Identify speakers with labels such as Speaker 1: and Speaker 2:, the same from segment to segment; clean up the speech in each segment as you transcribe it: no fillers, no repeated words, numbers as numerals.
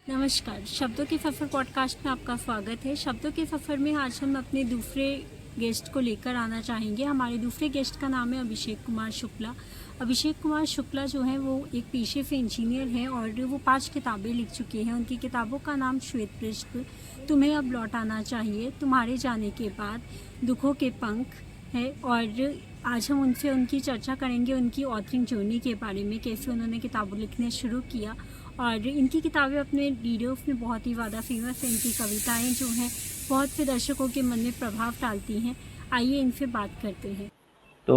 Speaker 1: नमस्कार, शब्दों के सफ़र पॉडकास्ट में आपका स्वागत है। शब्दों के सफ़र में आज हम अपने दूसरे गेस्ट को लेकर आना चाहेंगे। हमारे दूसरे गेस्ट का नाम है अभिषेक कुमार शुक्ला। अभिषेक कुमार शुक्ला जो है वो एक पेशे से इंजीनियर हैं और वो 5 किताबें लिख चुके हैं। उनकी किताबों का नाम श्वेत पृष्ठ, तुम्हें अब लौट आना चाहिए, तुम्हारे जाने के बाद, दुखों के पंख है। और आज हम उनसे उनकी चर्चा करेंगे, उनकी ऑथरिंग जर्नी के बारे में, कैसे उन्होंने किताबें लिखने शुरू किया। और इनकी किताबें अपने रीडर्स में बहुत ही ज़्यादा फेमस हैं। इनकी कविताएं जो हैं बहुत से दर्शकों के मन में प्रभाव डालती हैं। आइए इनसे बात करते हैं।
Speaker 2: तो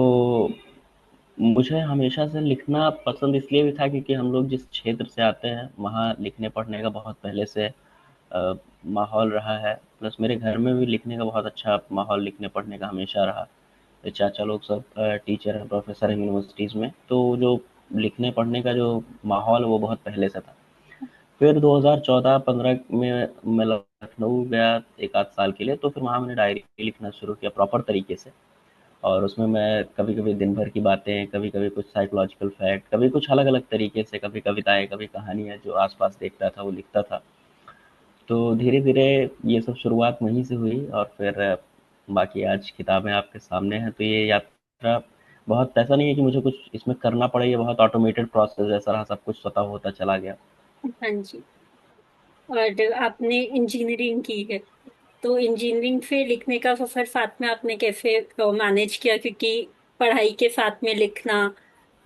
Speaker 2: मुझे हमेशा से लिखना पसंद इसलिए भी था क्योंकि हम लोग जिस क्षेत्र से आते हैं वहाँ लिखने पढ़ने का बहुत पहले से अ, माहौल रहा है। प्लस मेरे घर में भी लिखने का बहुत अच्छा माहौल लिखने पढ़ने का हमेशा रहा। मेरे चाचा लोग सब टीचर हैं, प्रोफेसर हैं यूनिवर्सिटीज़ में, तो जो लिखने पढ़ने का जो माहौल है वो बहुत पहले से था। फिर 2014-15 में मैं लखनऊ गया एक आध साल के लिए, तो फिर वहाँ मैंने डायरी लिखना शुरू किया प्रॉपर तरीके से। और उसमें मैं कभी-कभी दिन भर की बातें, कभी-कभी कुछ साइकोलॉजिकल फैक्ट, कभी कुछ अलग-अलग तरीके से, कभी कविताएँ, कभी कहानियाँ जो आस-पास देखता था वो लिखता था। तो धीरे-धीरे ये सब शुरुआत वहीं से हुई और फिर बाकी आज किताबें आपके सामने हैं। तो ये यात्रा बहुत ऐसा नहीं है कि मुझे कुछ इसमें करना पड़े, ये बहुत ऑटोमेटेड प्रोसेस जैसा रहा, सब कुछ स्वतः होता चला गया।
Speaker 1: हाँ जी। और आपने इंजीनियरिंग की है, तो इंजीनियरिंग से लिखने का सफर साथ में आपने कैसे मैनेज किया? क्योंकि पढ़ाई के साथ में लिखना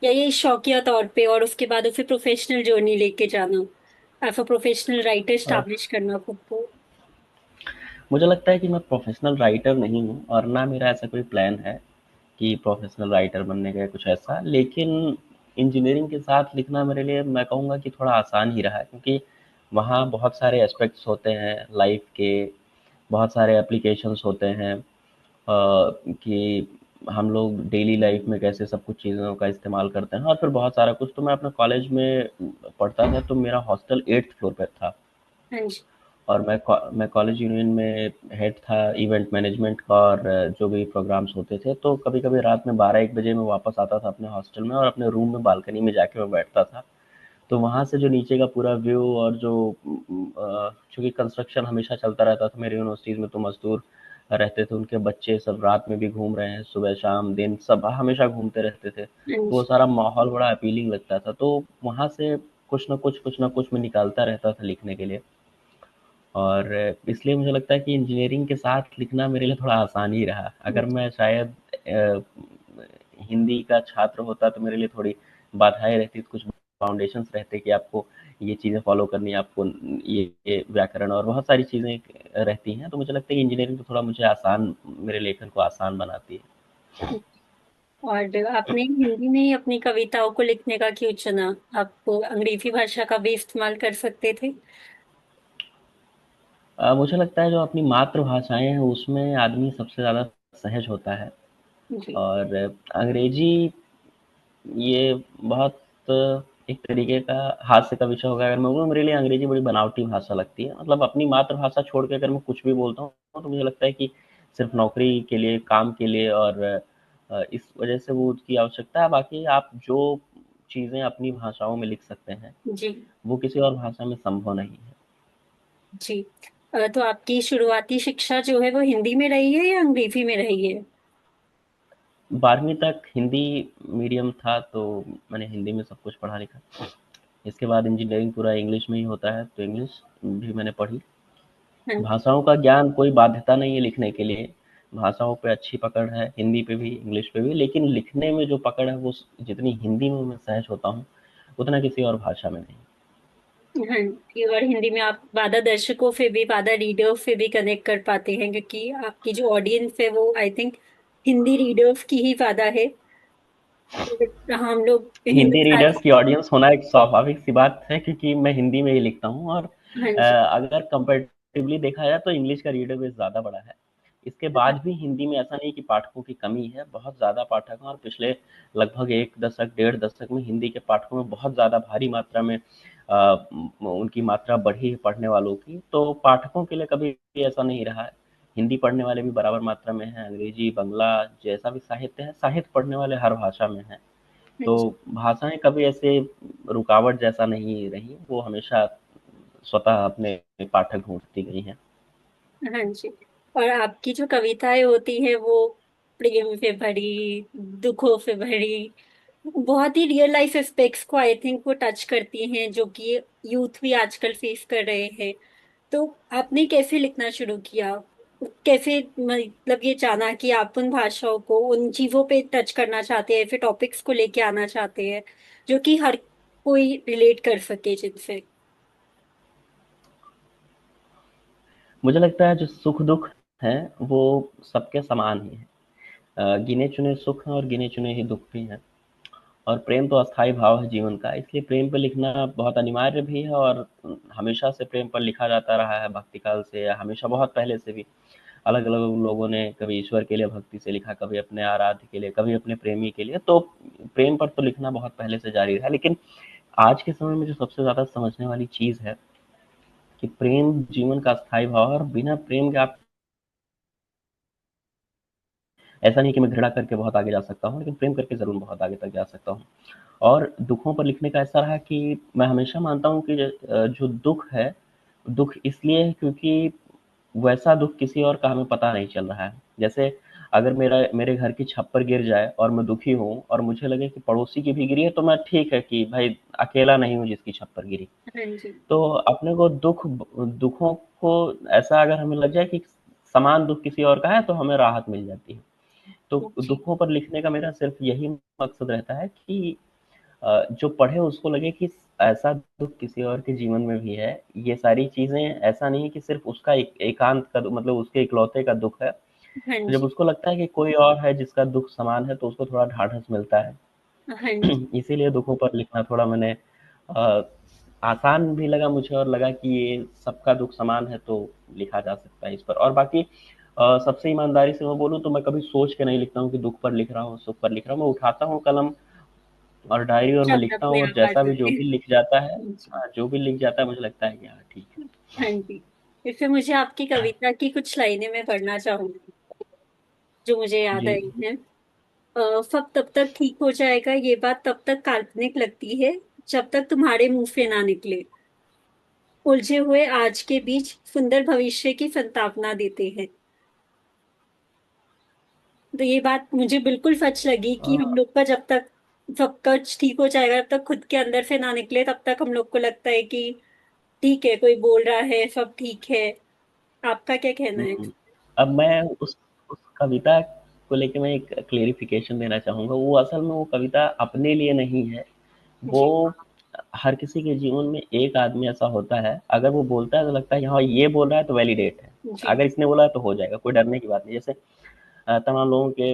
Speaker 1: या ये शौकिया तौर पे और उसके बाद उसे प्रोफेशनल जर्नी लेके जाना, as a professional writer
Speaker 2: uh,
Speaker 1: establish करना खुद को।
Speaker 2: मुझे लगता है कि मैं प्रोफ़ेशनल राइटर नहीं हूँ और ना मेरा ऐसा कोई प्लान है कि प्रोफ़ेशनल राइटर बनने का या कुछ ऐसा। लेकिन इंजीनियरिंग के साथ लिखना मेरे लिए मैं कहूँगा कि थोड़ा आसान ही रहा है, क्योंकि वहाँ बहुत सारे एस्पेक्ट्स होते हैं लाइफ़ के, बहुत सारे एप्लीकेशंस होते हैं कि हम लोग डेली लाइफ़ में कैसे सब कुछ चीज़ों का इस्तेमाल करते हैं और फिर बहुत सारा कुछ। तो मैं अपने कॉलेज में पढ़ता था, तो मेरा हॉस्टल 8th फ्लोर पे था।
Speaker 1: हाँ जी।
Speaker 2: और मैं कॉलेज यूनियन में हेड था इवेंट मैनेजमेंट का, और जो भी प्रोग्राम्स होते थे, तो कभी-कभी रात में 12-1 बजे मैं वापस आता था अपने हॉस्टल में और अपने रूम में बालकनी में जाके मैं बैठता था। तो वहाँ से जो नीचे का पूरा व्यू और जो चूँकि कंस्ट्रक्शन हमेशा चलता रहता था मेरी यूनिवर्सिटीज़ में, तो मज़दूर रहते थे, उनके बच्चे सब रात में भी घूम रहे हैं, सुबह, शाम, दिन सब हमेशा घूमते रहते थे।
Speaker 1: हाँ
Speaker 2: तो वो
Speaker 1: जी।
Speaker 2: सारा माहौल बड़ा अपीलिंग लगता था। तो वहाँ से कुछ न कुछ मैं निकालता रहता था लिखने के लिए। और इसलिए मुझे लगता है कि इंजीनियरिंग के साथ लिखना मेरे लिए थोड़ा आसान ही रहा। अगर मैं शायद हिंदी का छात्र होता तो मेरे लिए थोड़ी बाधाएँ रहती, कुछ फाउंडेशंस रहते कि आपको ये चीज़ें फ़ॉलो करनी है, आपको ये व्याकरण और बहुत सारी चीज़ें रहती हैं। तो मुझे लगता है कि इंजीनियरिंग तो थोड़ा मुझे आसान, मेरे लेखन को आसान बनाती है।
Speaker 1: और आपने हिंदी में ही अपनी कविताओं को लिखने का क्यों चुना? आप तो अंग्रेजी भाषा का भी इस्तेमाल कर सकते थे।
Speaker 2: मुझे लगता है जो अपनी मातृभाषाएँ हैं उसमें आदमी सबसे ज़्यादा सहज होता है।
Speaker 1: जी।
Speaker 2: और अंग्रेजी ये बहुत एक तरीके का हास्य का विषय होगा अगर मैं बोलूँ। मेरे लिए अंग्रेजी बड़ी बनावटी भाषा लगती है। मतलब अपनी मातृभाषा छोड़ के अगर मैं कुछ भी बोलता हूँ तो मुझे लगता है कि सिर्फ नौकरी के लिए, काम के लिए, और इस वजह से वो उसकी आवश्यकता है। बाकी आप जो चीज़ें अपनी भाषाओं में लिख सकते हैं
Speaker 1: जी।
Speaker 2: वो किसी और भाषा में संभव नहीं है।
Speaker 1: जी। तो आपकी शुरुआती शिक्षा जो है वो हिंदी में रही है या अंग्रेजी में रही है?
Speaker 2: 12वीं तक हिंदी मीडियम था, तो मैंने हिंदी में सब कुछ पढ़ा लिखा। इसके बाद इंजीनियरिंग पूरा इंग्लिश में ही होता है, तो इंग्लिश भी मैंने पढ़ी।
Speaker 1: हाँ।
Speaker 2: भाषाओं का ज्ञान कोई बाध्यता नहीं है लिखने के लिए। भाषाओं पे अच्छी पकड़ है, हिंदी पे भी, इंग्लिश पे भी, लेकिन लिखने में जो पकड़ है वो जितनी हिंदी में मैं सहज होता हूँ, उतना किसी और भाषा में नहीं।
Speaker 1: हाँ जी। और हिंदी में आप ज्यादा दर्शकों से भी, ज्यादा रीडर्स से भी कनेक्ट कर पाते हैं, क्योंकि आपकी जो ऑडियंस है वो आई थिंक हिंदी रीडर्स की ही ज्यादा है। तो हम लोग
Speaker 2: हिंदी
Speaker 1: हिंदुस्तानी।
Speaker 2: रीडर्स की ऑडियंस होना एक स्वाभाविक सी बात है, क्योंकि मैं हिंदी में ही लिखता हूँ। और
Speaker 1: हाँ जी।
Speaker 2: अगर कंपैरेटिवली देखा जाए तो इंग्लिश का रीडर बेस ज़्यादा बड़ा है। इसके बाद भी हिंदी में ऐसा नहीं कि पाठकों की कमी है, बहुत ज़्यादा पाठक हैं। और पिछले लगभग 1 दशक, डेढ़ दशक में हिंदी के पाठकों में बहुत ज़्यादा भारी मात्रा में उनकी मात्रा बढ़ी है पढ़ने वालों की। तो पाठकों के लिए कभी भी ऐसा नहीं रहा है। हिंदी पढ़ने वाले भी बराबर मात्रा में हैं, अंग्रेजी, बंगला जैसा भी साहित्य है, साहित्य पढ़ने वाले हर भाषा में हैं।
Speaker 1: हाँ
Speaker 2: तो
Speaker 1: जी।
Speaker 2: भाषाएँ कभी ऐसे रुकावट जैसा नहीं रही, वो हमेशा स्वतः अपने पाठक ढूँढती गई हैं।
Speaker 1: हाँ जी। और आपकी जो कविताएं होती है वो प्रेम से भरी, दुखों से भरी, बहुत ही रियल लाइफ एस्पेक्ट्स को आई थिंक वो टच करती हैं, जो कि यूथ भी आजकल फेस कर रहे हैं। तो आपने कैसे लिखना शुरू किया? कैसे मतलब ये जाना कि आप उन भाषाओं को, उन चीजों पे टच करना चाहते हैं, फिर टॉपिक्स को लेके आना चाहते हैं जो कि हर कोई रिलेट कर सके जिनसे?
Speaker 2: मुझे लगता है जो सुख-दुःख हैं, वो सबके समान ही हैं। गिने-चुने सुख हैं और गिने-चुने ही दुःख भी हैं। और प्रेम तो अस्थायी भाव है जीवन का, इसलिए प्रेम पे लिखना बहुत अनिवार्य भी है और हमेशा से प्रेम पर लिखा जाता रहा है भक्ति काल से, या हमेशा बहुत पहले से भी। अलग-अलग लोगों ने कभी ईश्वर के लिए भक्ति से लिखा, कभी अपने आराध्य के लिए, कभी अपने प्रेमी के लिए। तो प्रेम पर तो लिखना बहुत पहले से जारी रहा है। लेकिन आज के समय में जो सबसे ज़्यादा समझने वाली चीज़ है कि प्रेम जीवन का अस्थायी भाव है और बिना प्रेम के आप, ऐसा नहीं कि मैं घृणा करके बहुत आगे जा सकता हूँ, लेकिन प्रेम करके ज़रूर बहुत आगे तक जा सकता हूँ। और दुखों पर लिखने का ऐसा रहा कि मैं हमेशा मानता हूँ कि जो दुःख है, दुःख इसलिए है क्योंकि वैसा दुःख किसी और का हमें पता नहीं चल रहा है। जैसे अगर मेरे घर की छत पर गिर जाए और मैं दुखी हूँ और मुझे लगे कि पड़ोसी की भी गिरी है, तो मैं ठीक है कि भाई अकेला नहीं हूँ जिसकी छत पर गिरी।
Speaker 1: हाँ जी।
Speaker 2: तो अपने को दुखों को ऐसा अगर हमें लग जाए कि समान दुःख किसी और का है, तो हमें राहत मिल जाती है। तो
Speaker 1: जी।
Speaker 2: दुखों पर लिखने का मेरा सिर्फ़ यही मकसद रहता है कि जो पढ़े उसको लगे कि ऐसा दुःख किसी और के जीवन में भी है। ये सारी चीज़ें ऐसा नहीं है कि सिर्फ़ उसका एकांत का मतलब उसके इकलौते का दुःख है।
Speaker 1: हाँ
Speaker 2: तो जब
Speaker 1: जी।
Speaker 2: उसको लगता है कि कोई और है जिसका दुःख समान है, तो उसको थोड़ा ढाढ़स मिलता है।
Speaker 1: हाँ जी।
Speaker 2: इसीलिए दुखों पर लिखना थोड़ा मैंने अ, आसान भी लगा मुझे और लगा कि ये सबका दुःख समान है, तो लिखा जा सकता है इस पर। और बाकी सबसे ईमानदारी से मैं बोलूँ तो मैं कभी सोच के नहीं लिखता हूँ कि दुःख पर लिख रहा हूँ, सुख पर लिख रहा हूँ। मैं उठाता हूँ कलम और डायरी और मैं
Speaker 1: शब्द
Speaker 2: लिखता हूँ,
Speaker 1: अपने
Speaker 2: और
Speaker 1: आप आ
Speaker 2: जैसा भी जो
Speaker 1: जाते
Speaker 2: भी लिख जाता है,
Speaker 1: हैं जी।
Speaker 2: हाँ, जो भी लिख जाता है मुझे लगता है कि हाँ, ठीक है।
Speaker 1: हाँ जी। इससे मुझे आपकी कविता की कुछ लाइनें मैं पढ़ना चाहूंगी जो मुझे याद
Speaker 2: जी।
Speaker 1: आई हैं। सब तब तक ठीक हो जाएगा, ये बात तब तक काल्पनिक लगती है जब तक तुम्हारे मुंह से ना निकले। उलझे हुए आज के बीच सुंदर भविष्य की संतावना देते हैं। तो ये बात मुझे बिल्कुल सच लगी कि
Speaker 2: अ,
Speaker 1: हम लोग का जब तक सब कुछ ठीक हो जाएगा, तब तक खुद के अंदर से ना निकले, तब तक हम लोग को लगता है कि ठीक है, कोई बोल रहा है, सब ठीक है। आपका क्या कहना है?
Speaker 2: अब मैं उस कविता को लेके मैं एक क्लेरिफ़िकेशन देना चाहूँगा। वो असल में वो कविता अपने लिए नहीं है। वो
Speaker 1: जी।
Speaker 2: हर किसी के जीवन में एक आदमी ऐसा होता है, अगर वो बोलता है तो लगता है कि हाँ, ये बोल रहा है तो वैलिडेट है।
Speaker 1: जी।
Speaker 2: अगर इसने बोला है तो हो जाएगा, कोई डरने की बात नहीं। जैसे तमाम लोगों के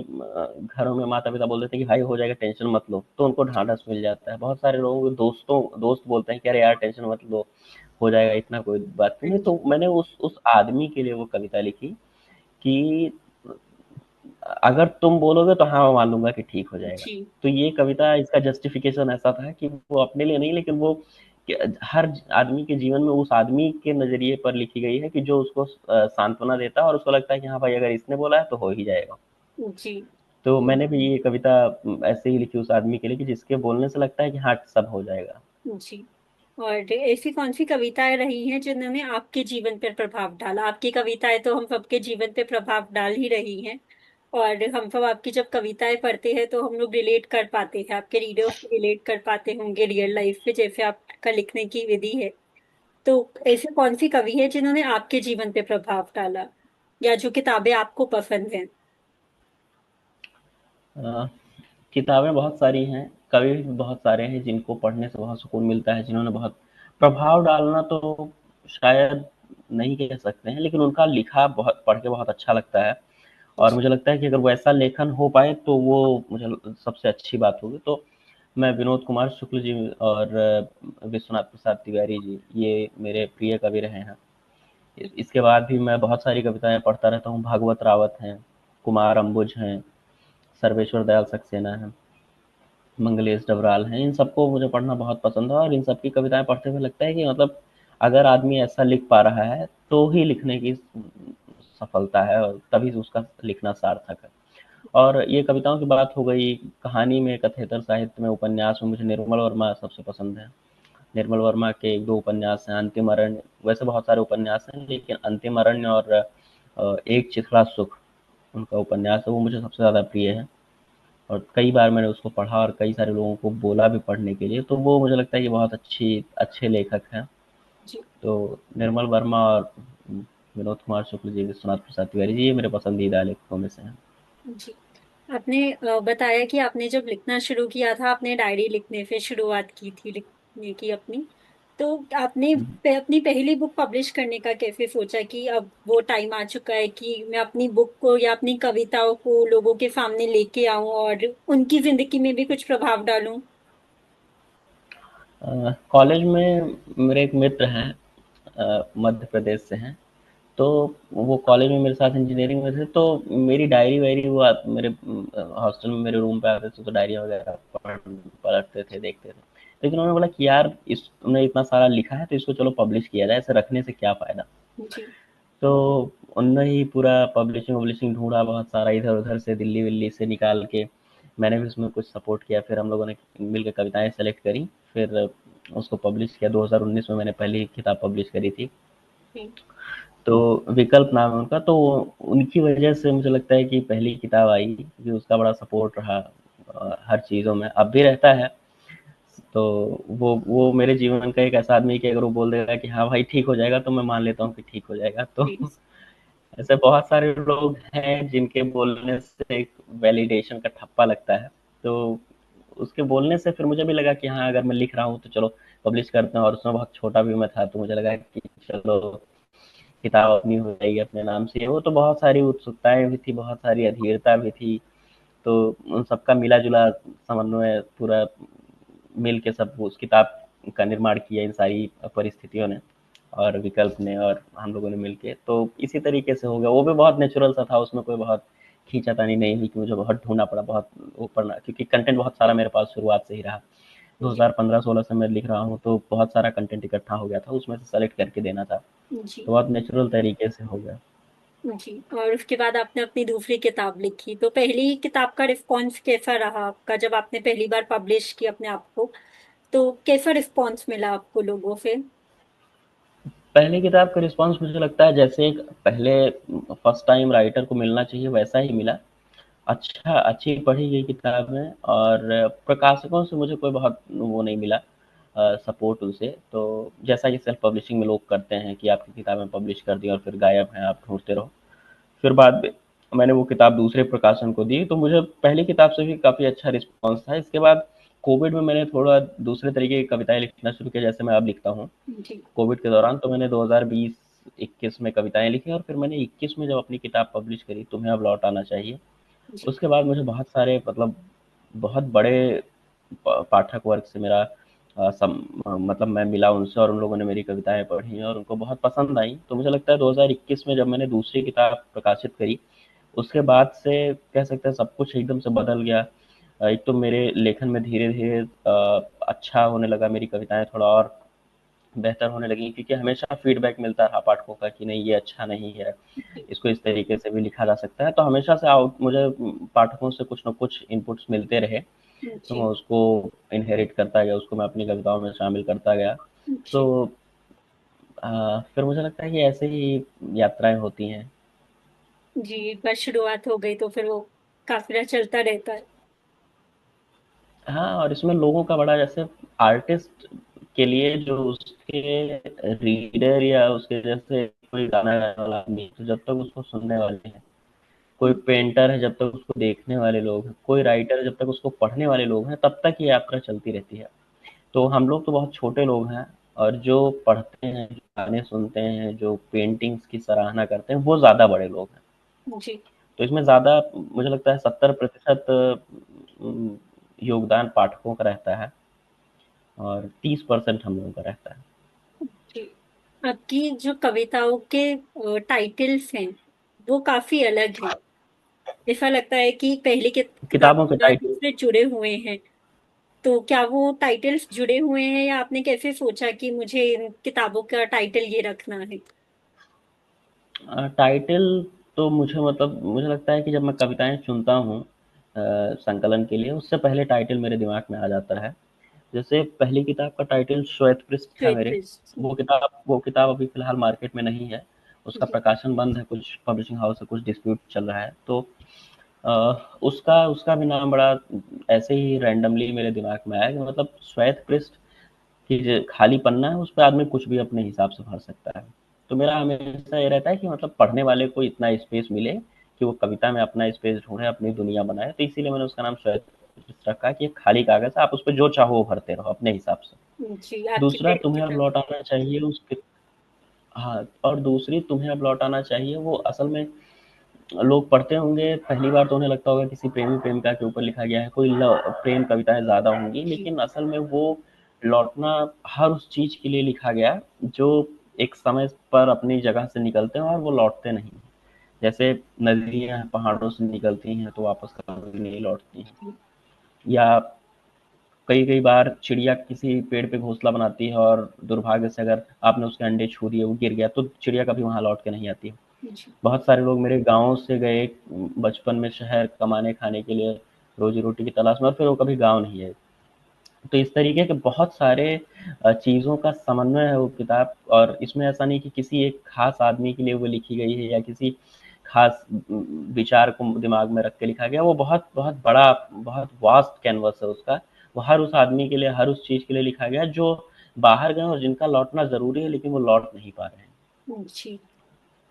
Speaker 2: घरों में माता-पिता बोल देते हैं कि भाई हो जाएगा, टेंशन मत लो, तो उनको ढाँढस मिल जाता है। बहुत सारे लोगों के दोस्त बोलते हैं कि अरे यार टेंशन मत लो, हो जाएगा, इतना कोई बात नहीं है।
Speaker 1: जी।
Speaker 2: तो मैंने उस आदमी के लिए वो कविता लिखी कि अगर तुम बोलोगे तो हाँ, मैं मान लूँगा कि ठीक हो जाएगा।
Speaker 1: जी।
Speaker 2: तो ये कविता, इसका जस्टिफ़िकेशन ऐसा था कि वो अपने लिए नहीं, लेकिन वो हर आदमी के जीवन में उस आदमी के नज़रिए पर लिखी गई है कि जो उसको सांत्वना देता है और उसको लगता है कि हाँ भाई, अगर इसने बोला है तो हो ही जाएगा।
Speaker 1: जी।
Speaker 2: तो मैंने भी ये कविता ऐसे ही लिखी उस आदमी के लिए कि जिसके बोलने से लगता है कि हाँ, सब हो जाएगा।
Speaker 1: जी। और ऐसी कौन सी कविताएं रही हैं जिन्होंने आपके जीवन पर प्रभाव डाला? आपकी कविताएं तो हम सबके जीवन पे प्रभाव डाल ही रही हैं। और हम सब आपकी जब कविताएं पढ़ते हैं तो हम लोग रिलेट कर पाते हैं, आपके रीडर्स रिलेट कर पाते होंगे रियल लाइफ पे, जैसे आपका लिखने की विधि है। तो ऐसे कौन सी कवि है जिन्होंने आपके जीवन पे प्रभाव डाला, या जो किताबें आपको पसंद हैं?
Speaker 2: अ, किताबें बहुत सारी हैं, कवि भी बहुत सारे हैं जिनको पढ़ने से बहुत सुकून मिलता है, जिन्होंने बहुत प्रभाव डालना तो शायद नहीं कह सकते हैं, लेकिन उनका लिखा बहुत पढ़ के बहुत अच्छा लगता है। और
Speaker 1: जी।
Speaker 2: मुझे लगता है कि अगर वैसा लेखन हो पाए तो वो मुझे सबसे अच्छी बात होगी। तो मैं विनोद कुमार शुक्ल जी और विश्वनाथ प्रसाद तिवारी जी, ये मेरे प्रिय कवि रहे हैं। इसके बाद भी मैं बहुत सारी कविताएं पढ़ता रहता हूँ। भागवत रावत हैं, कुमार अंबुज हैं, सर्वेश्वर दयाल सक्सेना हैं, मंगलेश डबराल हैं। इन सबको मुझे पढ़ना बहुत पसंद है और इन सब की कविताएं पढ़ते हुए लगता है कि मतलब अगर आदमी ऐसा लिख पा रहा है तो ही लिखने की सफलता है और तभी उसका लिखना सार्थक है। और ये कविताओं की बात हो गई। कहानी में, कथेतर साहित्य में, उपन्यास में मुझे निर्मल वर्मा सबसे पसंद है, निर्मल वर्मा के 1-2 उपन्यास हैं, अंतिम अरण्य, वैसे बहुत सारे उपन्यास हैं, लेकिन अंतिम अरण्य और एक चिथड़ा सुख उनका उपन्यास है, वो मुझे सबसे ज़्यादा प्रिय है। और कई बार मैंने उसको पढ़ा और कई सारे लोगों को बोला भी पढ़ने के लिए, तो वो मुझे लगता है कि बहुत अच्छे लेखक हैं।
Speaker 1: जी।
Speaker 2: तो निर्मल वर्मा और विनोद कुमार शुक्ल जी, विश्वनाथ प्रसाद तिवारी जी, ये मेरे पसंदीदा लेखकों में से हैं।
Speaker 1: जी। आपने बताया कि आपने जब लिखना शुरू किया था, आपने डायरी लिखने से शुरुआत की थी लिखने की अपनी। तो आपने अपनी पहली बुक पब्लिश करने का कैसे सोचा कि अब वो टाइम आ चुका है कि मैं अपनी बुक को या अपनी कविताओं को लोगों के सामने लेके आऊं और उनकी जिंदगी में भी कुछ प्रभाव डालूं?
Speaker 2: कॉलेज में मेरे एक मित्र हैं, मध्य प्रदेश से हैं। तो वो कॉलेज में मेरे साथ इंजीनियरिंग में थे, तो मेरी डायरी वायरी वो मेरे हॉस्टल में मेरे रूम पे आते थे, तो डायरी वगैरह पढ़ते थे, देखते थे। लेकिन उन्होंने बोला कि यार, इस तुमने इतना सारा लिखा है तो इसको चलो पब्लिश किया जाए, ऐसे रखने से क्या फ़ायदा।
Speaker 1: जी।
Speaker 2: तो उन्होंने ही पूरा पब्लिशिंग वब्लिशिंग ढूंढा, बहुत सारा इधर उधर से, दिल्ली विल्ली से निकाल के। मैंने भी उसमें कुछ सपोर्ट किया, फिर हम लोगों ने मिलकर कविताएं सेलेक्ट करी, फिर उसको पब्लिश किया। 2019 में मैंने पहली किताब पब्लिश करी थी।
Speaker 1: जी।
Speaker 2: तो विकल्प नाम है उनका। तो उनकी वजह से मुझे लगता है कि पहली किताब आई, कि उसका बड़ा सपोर्ट रहा हर चीज़ों में, अब भी रहता है। तो वो मेरे जीवन का एक ऐसा आदमी है कि अगर वो बोल देगा कि हाँ भाई ठीक हो जाएगा, तो मैं मान लेता हूँ कि ठीक हो जाएगा। तो
Speaker 1: जी।
Speaker 2: ऐसे बहुत सारे लोग हैं जिनके बोलने से एक वैलिडेशन का ठप्पा लगता है। तो उसके बोलने से फिर मुझे भी लगा कि हाँ, अगर मैं लिख रहा हूँ तो चलो पब्लिश करते हैं। और उसमें बहुत छोटा भी मैं था, तो मुझे लगा कि चलो किताब अपनी हो जाएगी अपने नाम से। वो तो बहुत सारी उत्सुकताएं भी थी, बहुत सारी अधीरता भी थी। तो उन सबका मिला जुला समन्वय पूरा मिल के सब उस किताब का निर्माण किया, इन सारी परिस्थितियों ने और विकल्प ने और हम लोगों ने मिलके। तो इसी तरीके से हो गया। वो भी बहुत नेचुरल सा था, उसमें कोई बहुत खींचातानी नहीं हुई कि मुझे बहुत ढूंढना पड़ा, बहुत वो पढ़ना, क्योंकि कंटेंट बहुत सारा मेरे पास शुरुआत से ही रहा।
Speaker 1: जी।
Speaker 2: 2015-16 से मैं लिख रहा हूँ, तो बहुत सारा कंटेंट इकट्ठा हो गया था, उसमें से सेलेक्ट करके देना था।
Speaker 1: जी।
Speaker 2: तो बहुत नेचुरल तरीके से हो गया।
Speaker 1: जी। और उसके बाद आपने अपनी दूसरी किताब लिखी, तो पहली किताब का रिस्पॉन्स कैसा रहा आपका जब आपने पहली बार पब्लिश किया अपने आप को? तो कैसा रिस्पॉन्स मिला आपको लोगों से?
Speaker 2: पहली किताब का रिस्पॉन्स मुझे लगता है जैसे एक पहले फर्स्ट टाइम राइटर को मिलना चाहिए, वैसा ही मिला। अच्छी पढ़ी गई किताब है। और प्रकाशकों से मुझे कोई बहुत वो नहीं मिला सपोर्ट उनसे। तो जैसा कि सेल्फ पब्लिशिंग में लोग करते हैं कि आपकी किताबें पब्लिश कर दी और फिर गायब हैं, आप ढूंढते रहो। फिर बाद में मैंने वो किताब दूसरे प्रकाशन को दी, तो मुझे पहली किताब से भी काफ़ी अच्छा रिस्पॉन्स था। इसके बाद कोविड में मैंने थोड़ा दूसरे तरीके की कविताएं लिखना शुरू किया, जैसे मैं अब लिखता हूँ।
Speaker 1: जी।
Speaker 2: कोविड के दौरान तो मैंने 2020-21 में कविताएं लिखी, और फिर मैंने 21 में जब अपनी किताब पब्लिश करी, तुम्हें अब लौट आना चाहिए,
Speaker 1: जी।
Speaker 2: उसके बाद मुझे बहुत सारे, मतलब बहुत बड़े पाठक वर्ग से मेरा मतलब मैं मिला उनसे, और उन लोगों ने मेरी कविताएं पढ़ी और उनको बहुत पसंद आई। तो मुझे लगता है 2021 में जब मैंने दूसरी किताब प्रकाशित करी, उसके बाद से कह सकते हैं सब कुछ एकदम से बदल गया। एक तो मेरे लेखन में धीरे धीरे अच्छा होने लगा, मेरी कविताएं थोड़ा और बेहतर होने लगी, क्योंकि हमेशा फीडबैक मिलता रहा पाठकों का कि नहीं, ये अच्छा नहीं है, इसको इस तरीके से भी लिखा जा सकता है। तो हमेशा से मुझे पाठकों से कुछ ना कुछ इनपुट्स मिलते रहे, तो मैं
Speaker 1: जी।
Speaker 2: उसको इनहेरिट करता गया, उसको मैं अपनी कविताओं में शामिल करता गया। तो
Speaker 1: जी।
Speaker 2: फिर मुझे लगता है कि ऐसे ही यात्राएं होती हैं।
Speaker 1: जी। एक बार शुरुआत हो गई तो फिर वो काफिला चलता रहता है।
Speaker 2: हाँ, और इसमें लोगों का बड़ा, जैसे आर्टिस्ट के लिए जो उसके रीडर या उसके जैसे कोई गाना गाने वाला आदमी, तो जब तक उसको सुनने वाले हैं, कोई पेंटर है जब तक उसको देखने वाले लोग हैं, कोई राइटर है जब तक उसको पढ़ने वाले लोग हैं, तब तक ये यात्रा चलती रहती है। तो हम लोग तो बहुत छोटे लोग हैं, और जो पढ़ते हैं, जो गाने सुनते हैं, जो पेंटिंग्स की सराहना करते हैं, वो ज़्यादा बड़े लोग हैं।
Speaker 1: जी।
Speaker 2: तो इसमें ज़्यादा मुझे लगता है 70% योगदान पाठकों का रहता है, और 30% हम लोगों का रहता है।
Speaker 1: जी। आपकी जो कविताओं के टाइटल्स हैं वो काफी अलग हैं। ऐसा लगता है कि पहली किताब
Speaker 2: किताबों के
Speaker 1: के साथ
Speaker 2: टाइटल,
Speaker 1: से जुड़े हुए हैं। तो क्या वो टाइटल्स जुड़े हुए हैं या आपने कैसे सोचा कि मुझे इन किताबों का टाइटल ये रखना है?
Speaker 2: टाइटल तो मुझे, मतलब मुझे लगता है कि जब मैं कविताएं चुनता हूँ संकलन के लिए, उससे पहले टाइटल मेरे दिमाग में आ जाता है। जैसे पहली किताब का टाइटल श्वेत पृष्ठ था
Speaker 1: श्वेत
Speaker 2: मेरे,
Speaker 1: पृष्ठ।
Speaker 2: वो किताब अभी फ़िलहाल मार्केट में नहीं है, उसका
Speaker 1: जी
Speaker 2: प्रकाशन बंद है, कुछ पब्लिशिंग हाउस से कुछ डिस्प्यूट चल रहा है। तो अ, उसका उसका भी नाम बड़ा ऐसे ही रैंडमली मेरे दिमाग में आया कि मतलब श्वेत पृष्ठ कि जो खाली पन्ना है उस पे आदमी कुछ भी अपने हिसाब से भर सकता है। तो मेरा हमेशा ये रहता है कि मतलब पढ़ने वाले को इतना स्पेस मिले कि वो कविता में अपना स्पेस ढूँढे, अपनी दुनिया बनाए। तो इसीलिए मैंने उसका नाम श्वेत रखा कि ये खाली कागज़ है, आप उस पे जो चाहो वो भरते रहो अपने हिसाब से।
Speaker 1: जी, आपकी
Speaker 2: दूसरा
Speaker 1: पहली
Speaker 2: तुम्हें अब
Speaker 1: किताब।
Speaker 2: लौट आना चाहिए उस कित हाँ, और दूसरी तुम्हें अब लौट आना चाहिए वो असल में लोग पढ़ते होंगे पहली बार तो उन्हें लगता होगा किसी प्रेमी प्रेमिका के ऊपर लिखा गया है, कोई प्रेम कविताएं ज्यादा होंगी,
Speaker 1: जी
Speaker 2: लेकिन असल में वो लौटना हर उस चीज के लिए लिखा गया जो एक समय पर अपनी जगह से निकलते हैं और वो लौटते नहीं। जैसे नदियां पहाड़ों से निकलती हैं तो वापस कभी नहीं लौटती हैं,
Speaker 1: जी
Speaker 2: या कई कई बार चिड़िया किसी पेड़ पे घोंसला बनाती है और दुर्भाग्य से अगर आपने उसके अंडे छू दिए, वो गिर गया, तो चिड़िया कभी वहां लौट के नहीं आती।
Speaker 1: जी
Speaker 2: बहुत सारे लोग मेरे गाँव से गए बचपन में शहर कमाने खाने के लिए, रोजी रोटी की तलाश में, और फिर वो कभी गाँव नहीं गए। तो इस तरीके के बहुत सारे चीज़ों का समन्वय है वो किताब, और इसमें ऐसा नहीं कि किसी एक खास आदमी के लिए वो लिखी गई है या किसी खास विचार को दिमाग में रख के लिखा गया। वो बहुत बहुत बड़ा, बहुत वास्ट कैनवस है उसका। वो हर उस आदमी के लिए, हर उस चीज़ के लिए लिखा गया जो बाहर गए और जिनका लौटना ज़रूरी है लेकिन वो लौट नहीं पा रहे हैं।
Speaker 1: जी।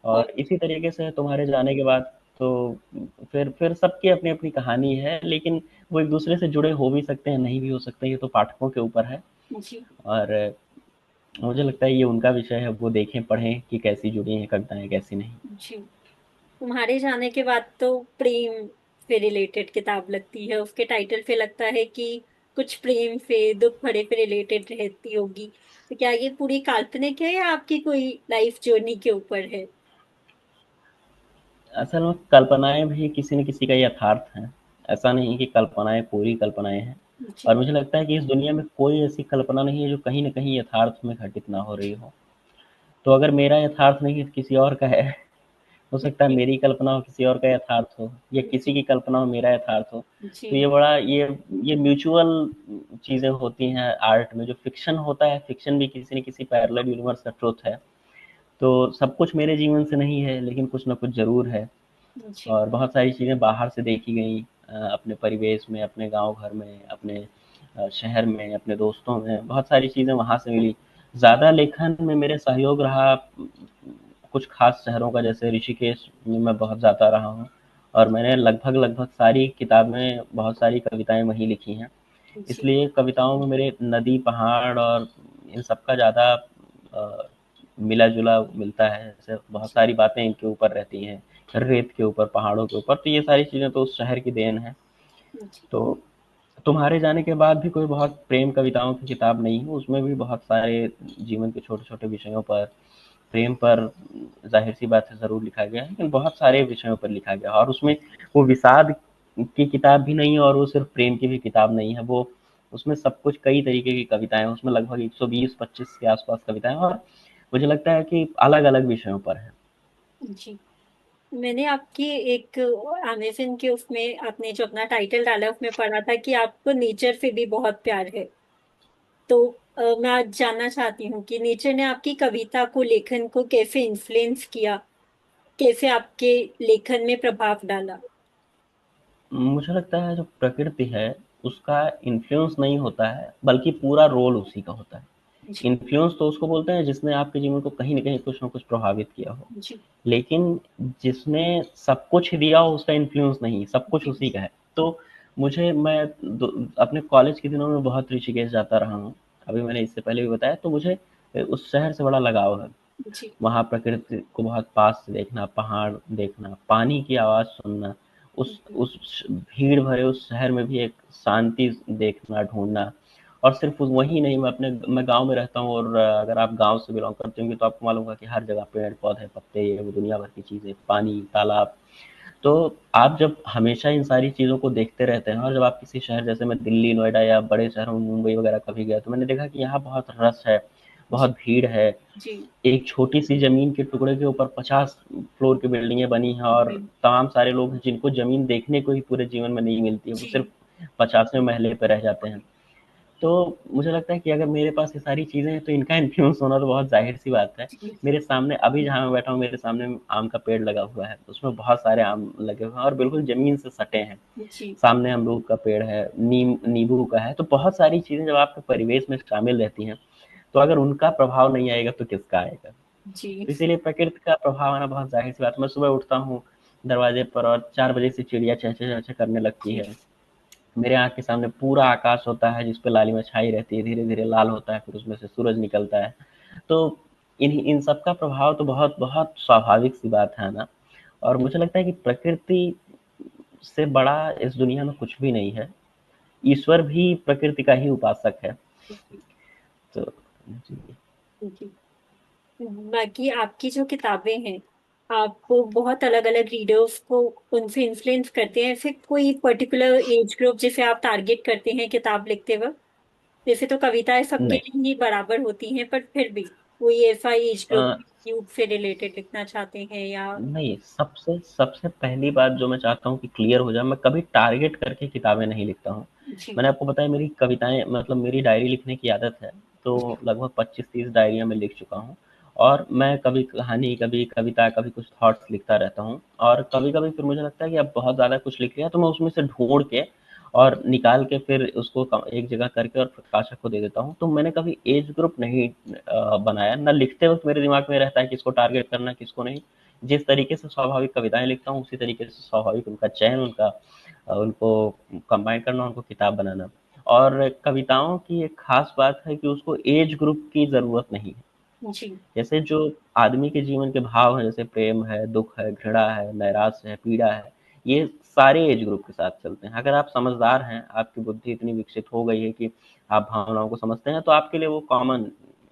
Speaker 2: और
Speaker 1: और
Speaker 2: इसी तरीके से तुम्हारे जाने के बाद तो फिर सबकी अपनी अपनी कहानी है, लेकिन वो एक दूसरे से जुड़े हो भी सकते हैं, नहीं भी हो सकते, ये तो पाठकों के ऊपर है।
Speaker 1: जी
Speaker 2: और मुझे लगता है ये उनका विषय है, वो देखें पढ़ें कि कैसी जुड़ी हैं कविताएं कैसी नहीं।
Speaker 1: जी, तुम्हारे जाने के बाद तो प्रेम से रिलेटेड किताब लगती है, उसके टाइटल पे लगता है कि कुछ प्रेम से, दुख भरे पे रिलेटेड रहती होगी। तो क्या ये पूरी काल्पनिक है या आपकी कोई लाइफ जर्नी के ऊपर है?
Speaker 2: असल में कल्पनाएं भी किसी न किसी का यथार्थ हैं, ऐसा नहीं कि कल्पनाएं पूरी कल्पनाएं हैं। और
Speaker 1: जी
Speaker 2: मुझे लगता है कि इस दुनिया में कोई ऐसी कल्पना नहीं है जो कहीं न कहीं यथार्थ में घटित ना हो रही हो। तो अगर मेरा यथार्थ नहीं है तो किसी और का है। हो सकता है
Speaker 1: जी
Speaker 2: मेरी कल्पना हो किसी और का यथार्थ हो, या किसी
Speaker 1: जी
Speaker 2: की कल्पना हो मेरा यथार्थ हो। तो
Speaker 1: जी
Speaker 2: ये बड़ा ये म्यूचुअल चीज़ें होती हैं आर्ट में। जो फ़िक्शन होता है, फ़िक्शन भी किसी न किसी पैरेलल यूनिवर्स का ट्रुथ है। तो सब कुछ मेरे जीवन से नहीं है, लेकिन कुछ न कुछ ज़रूर है।
Speaker 1: जी
Speaker 2: और बहुत सारी चीज़ें बाहर से देखी गई, अपने परिवेश में, अपने गाँव घर में, अपने शहर में, अपने दोस्तों में, बहुत सारी चीज़ें वहाँ से मिली। ज़्यादा लेखन में मेरे सहयोग रहा कुछ खास शहरों का, जैसे ऋषिकेश में मैं बहुत ज़्यादा रहा हूँ और मैंने लगभग लगभग सारी किताबें, बहुत सारी कविताएँ वहीं लिखी हैं।
Speaker 1: जी
Speaker 2: इसलिए कविताओं में मेरे नदी, पहाड़ और इन सब का ज़्यादा मिला-जुला मिलता है। जैसे बहुत
Speaker 1: जी
Speaker 2: सारी बातें इनके ऊपर रहती हैं, रेत के ऊपर, पहाड़ों के ऊपर, तो ये सारी चीज़ें तो उस शहर की देन है।
Speaker 1: जी
Speaker 2: तो तुम्हारे जाने के बाद भी कोई बहुत प्रेम कविताओं की किताब नहीं है, उसमें भी बहुत सारे जीवन के छोटे-छोटे विषयों पर, प्रेम पर ज़ाहिर-सी बात है ज़रूर लिखा गया है, लेकिन बहुत सारे विषयों पर लिखा गया है। और उसमें वो विषाद की किताब भी नहीं है और वो सिर्फ़ प्रेम की भी किताब नहीं है। वो उसमें सब कुछ, कई तरीके की कविताएँ हैं, उसमें लगभग 120-25 के आस-पास कविताएँ हैं, और मुझे लगता है कि अलग-अलग विषयों पर हैं।
Speaker 1: जी। मैंने आपकी एक अमेज़न के उसमें आपने जो अपना टाइटल डाला है उसमें पढ़ा था कि आपको नेचर से भी बहुत प्यार है। तो मैं आज जानना चाहती हूँ कि नेचर ने आपकी कविता को, लेखन को कैसे इन्फ्लुएंस किया? कैसे आपके लेखन में प्रभाव डाला?
Speaker 2: मुझे लगता है जो प्रकृति है, उसका इन्फ्लुएंस नहीं होता है, बल्कि पूरा रोल उसी का होता है।
Speaker 1: जी,
Speaker 2: इन्फ्लुएंस तो उसको बोलते हैं जिसने आपके जीवन को कहीं न कहीं कुछ न कुछ प्रभावित किया हो।
Speaker 1: जी,
Speaker 2: लेकिन जिसने सब कुछ दिया हो उसका इन्फ्लुएंस नहीं, सब कुछ
Speaker 1: जी,
Speaker 2: उसी का है। तो मैं अपने कॉलेज के दिनों में बहुत ऋषिकेश जाता रहा हूँ। अभी मैंने इससे पहले भी बताया, तो मुझे उस शहर से बड़ा लगाव है।
Speaker 1: जी,
Speaker 2: वहाँ प्रकृति को बहुत पास से देखना, पहाड़ देखना, पानी की आवाज़ सुनना,
Speaker 1: जी,
Speaker 2: उस भीड़ भरे उस शहर में भी एक शांति देखना, ढूँढना। और सिर्फ़ वही नहीं, मैं गाँव में रहता हूँ, और अगर आप गाँव से बिलॉन्ग करते होंगे तो आपको मालूम होगा कि हर जगह पेड़-पौधे, पत्ते, ये वो दुनिया भर की चीज़ें, पानी, तालाब। तो आप जब हमेशा इन सारी चीज़ों को देखते रहते हैं, और जब आप किसी शहर, जैसे मैं दिल्ली, नोएडा या बड़े शहरों में मुंबई वगैरह कभी गया, तो मैंने देखा कि यहाँ बहुत रश है, बहुत
Speaker 1: जी,
Speaker 2: भीड़ है।
Speaker 1: जी,
Speaker 2: एक छोटी-सी ज़मीन के टुकड़े के ऊपर 50 फ्लोर की बिल्डिंगें बनी हैं, और
Speaker 1: जी,
Speaker 2: तमाम सारे लोग हैं जिनको ज़मीन देखने को ही पूरे जीवन में नहीं मिलती है, वो
Speaker 1: जी,
Speaker 2: सिर्फ़ 50वें महले पे रह जाते हैं। तो मुझे लगता है कि अगर मेरे पास ये सारी चीज़ें हैं तो इनका इन्फ्लुएंस होना तो बहुत ज़ाहिर-सी बात है।
Speaker 1: जी।
Speaker 2: मेरे सामने अभी जहाँ मैं बैठा हूँ मेरे सामने आम का पेड़ लगा हुआ है, उसमें बहुत सारे आम लगे हुए हैं और बिल्कुल ज़मीन से सटे हैं।
Speaker 1: जी।
Speaker 2: सामने अमरूद का पेड़ है, नींबू का है, तो बहुत सारी चीज़ें जब आपके परिवेश में शामिल रहती हैं, तो अगर उनका प्रभाव नहीं आएगा तो किसका आएगा?
Speaker 1: जी।
Speaker 2: तो इसीलिए प्रकृति का प्रभाव आना बहुत ज़ाहिर-सी बात है। मैं सुबह उठता हूँ दरवाजे पर और 4 बजे से चिड़िया चहचह-चहचह करने लगती
Speaker 1: जी।
Speaker 2: है। मेरे आँख के सामने पूरा आकाश होता है जिस पे लालिमा छाई रहती है, धीरे-धीरे लाल होता है, फिर उसमें से सूरज निकलता है। तो इन सब का प्रभाव तो बहुत स्वाभाविक-सी बात है ना। और मुझे लगता है कि प्रकृति से बड़ा इस दुनिया में कुछ भी नहीं है। ईश्वर भी प्रकृति का ही उपासक है।
Speaker 1: जी।
Speaker 2: तो जी।
Speaker 1: जी। बाकी आपकी जो किताबें हैं, आपको बहुत अलग-अलग रीडर्स को उनसे इन्फ्लुएंस करते हैं, फिर कोई पर्टिकुलर एज ग्रुप जिसे आप टारगेट करते हैं किताब लिखते वक़्त? वैसे तो कविताएँ सबके
Speaker 2: नहीं।
Speaker 1: लिए ही बराबर होती हैं, पर फिर भी कोई ऐसा एज
Speaker 2: अ
Speaker 1: ग्रुप यूथ से रिलेटेड लिखना चाहते हैं या
Speaker 2: नहीं, सबसे सबसे पहली बात जो मैं चाहता हूँ कि क्लियर हो जाए, मैं कभी टारगेट करके किताबें नहीं लिखता हूँ।
Speaker 1: जी।
Speaker 2: मैंने आपको बताया मेरी कविताएँ मतलब मेरी डायरी लिखने की आदत है, तो लगभग 25-30 डायरियाँ मैं लिख चुका हूँ और मैं कभी कहानी, कभी कविता, कभी कुछ थॉट्स लिखता रहता हूँ और कभी-कभी फिर मुझे लगता है कि अब बहुत ज़्यादा कुछ लिख लिया, तो मैं उसमें से ढूँढ के और निकाल के फिर उसको एक जगह करके और प्रकाशक को दे देता हूँ। तो मैंने कभी एज ग्रुप नहीं बनाया, ना लिखते वक़्त मेरे दिमाग में रहता है किसको टारगेट करना है, किसको नहीं। जिस तरीके से स्वाभाविक कविताएँ लिखता हूँ, उसी तरीके से स्वाभाविक उनका चयन, उनको कंबाइन करना, उनको किताब बनाना। और कविताओं की एक ख़ास बात है कि उसको एज ग्रुप की ज़रूरत नहीं है।
Speaker 1: जी।
Speaker 2: जैसे जो आदमी के जीवन के भाव हैं, जैसे प्रेम है, दुःख है, घृणा है, नैराश्य है, पीड़ा है, ये सारे एज ग्रुप के साथ चलते हैं। अगर आप समझदार हैं, आपकी बुद्धि इतनी विकसित हो गई है कि आप भावनाओं को समझते हैं, तो आपके लिए वो कॉमन